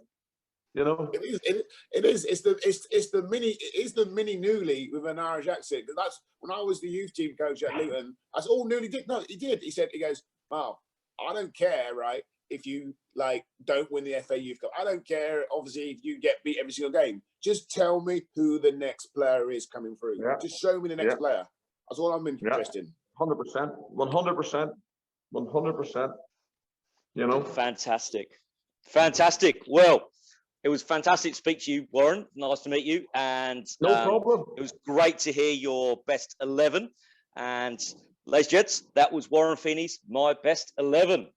You know, it is. It's the mini Newley with an Irish accent. Because that's when I was the youth team coach at Luton. That's all Newley did. No, he did. He goes, Marv, I don't care, right? If you don't win the FA Youth Cup, I don't care. Obviously, if you get beat every single game, just tell me who the next player is coming through. Yeah. Just show me the next player. That's all I'm interested in. 100%, 100%, 100%. You know, fantastic. Well, it was fantastic to speak to you, Warren. Nice to meet you, and no problem. It was great to hear your best 11. And ladies and gents, that was Warren Feeney's My Best 11.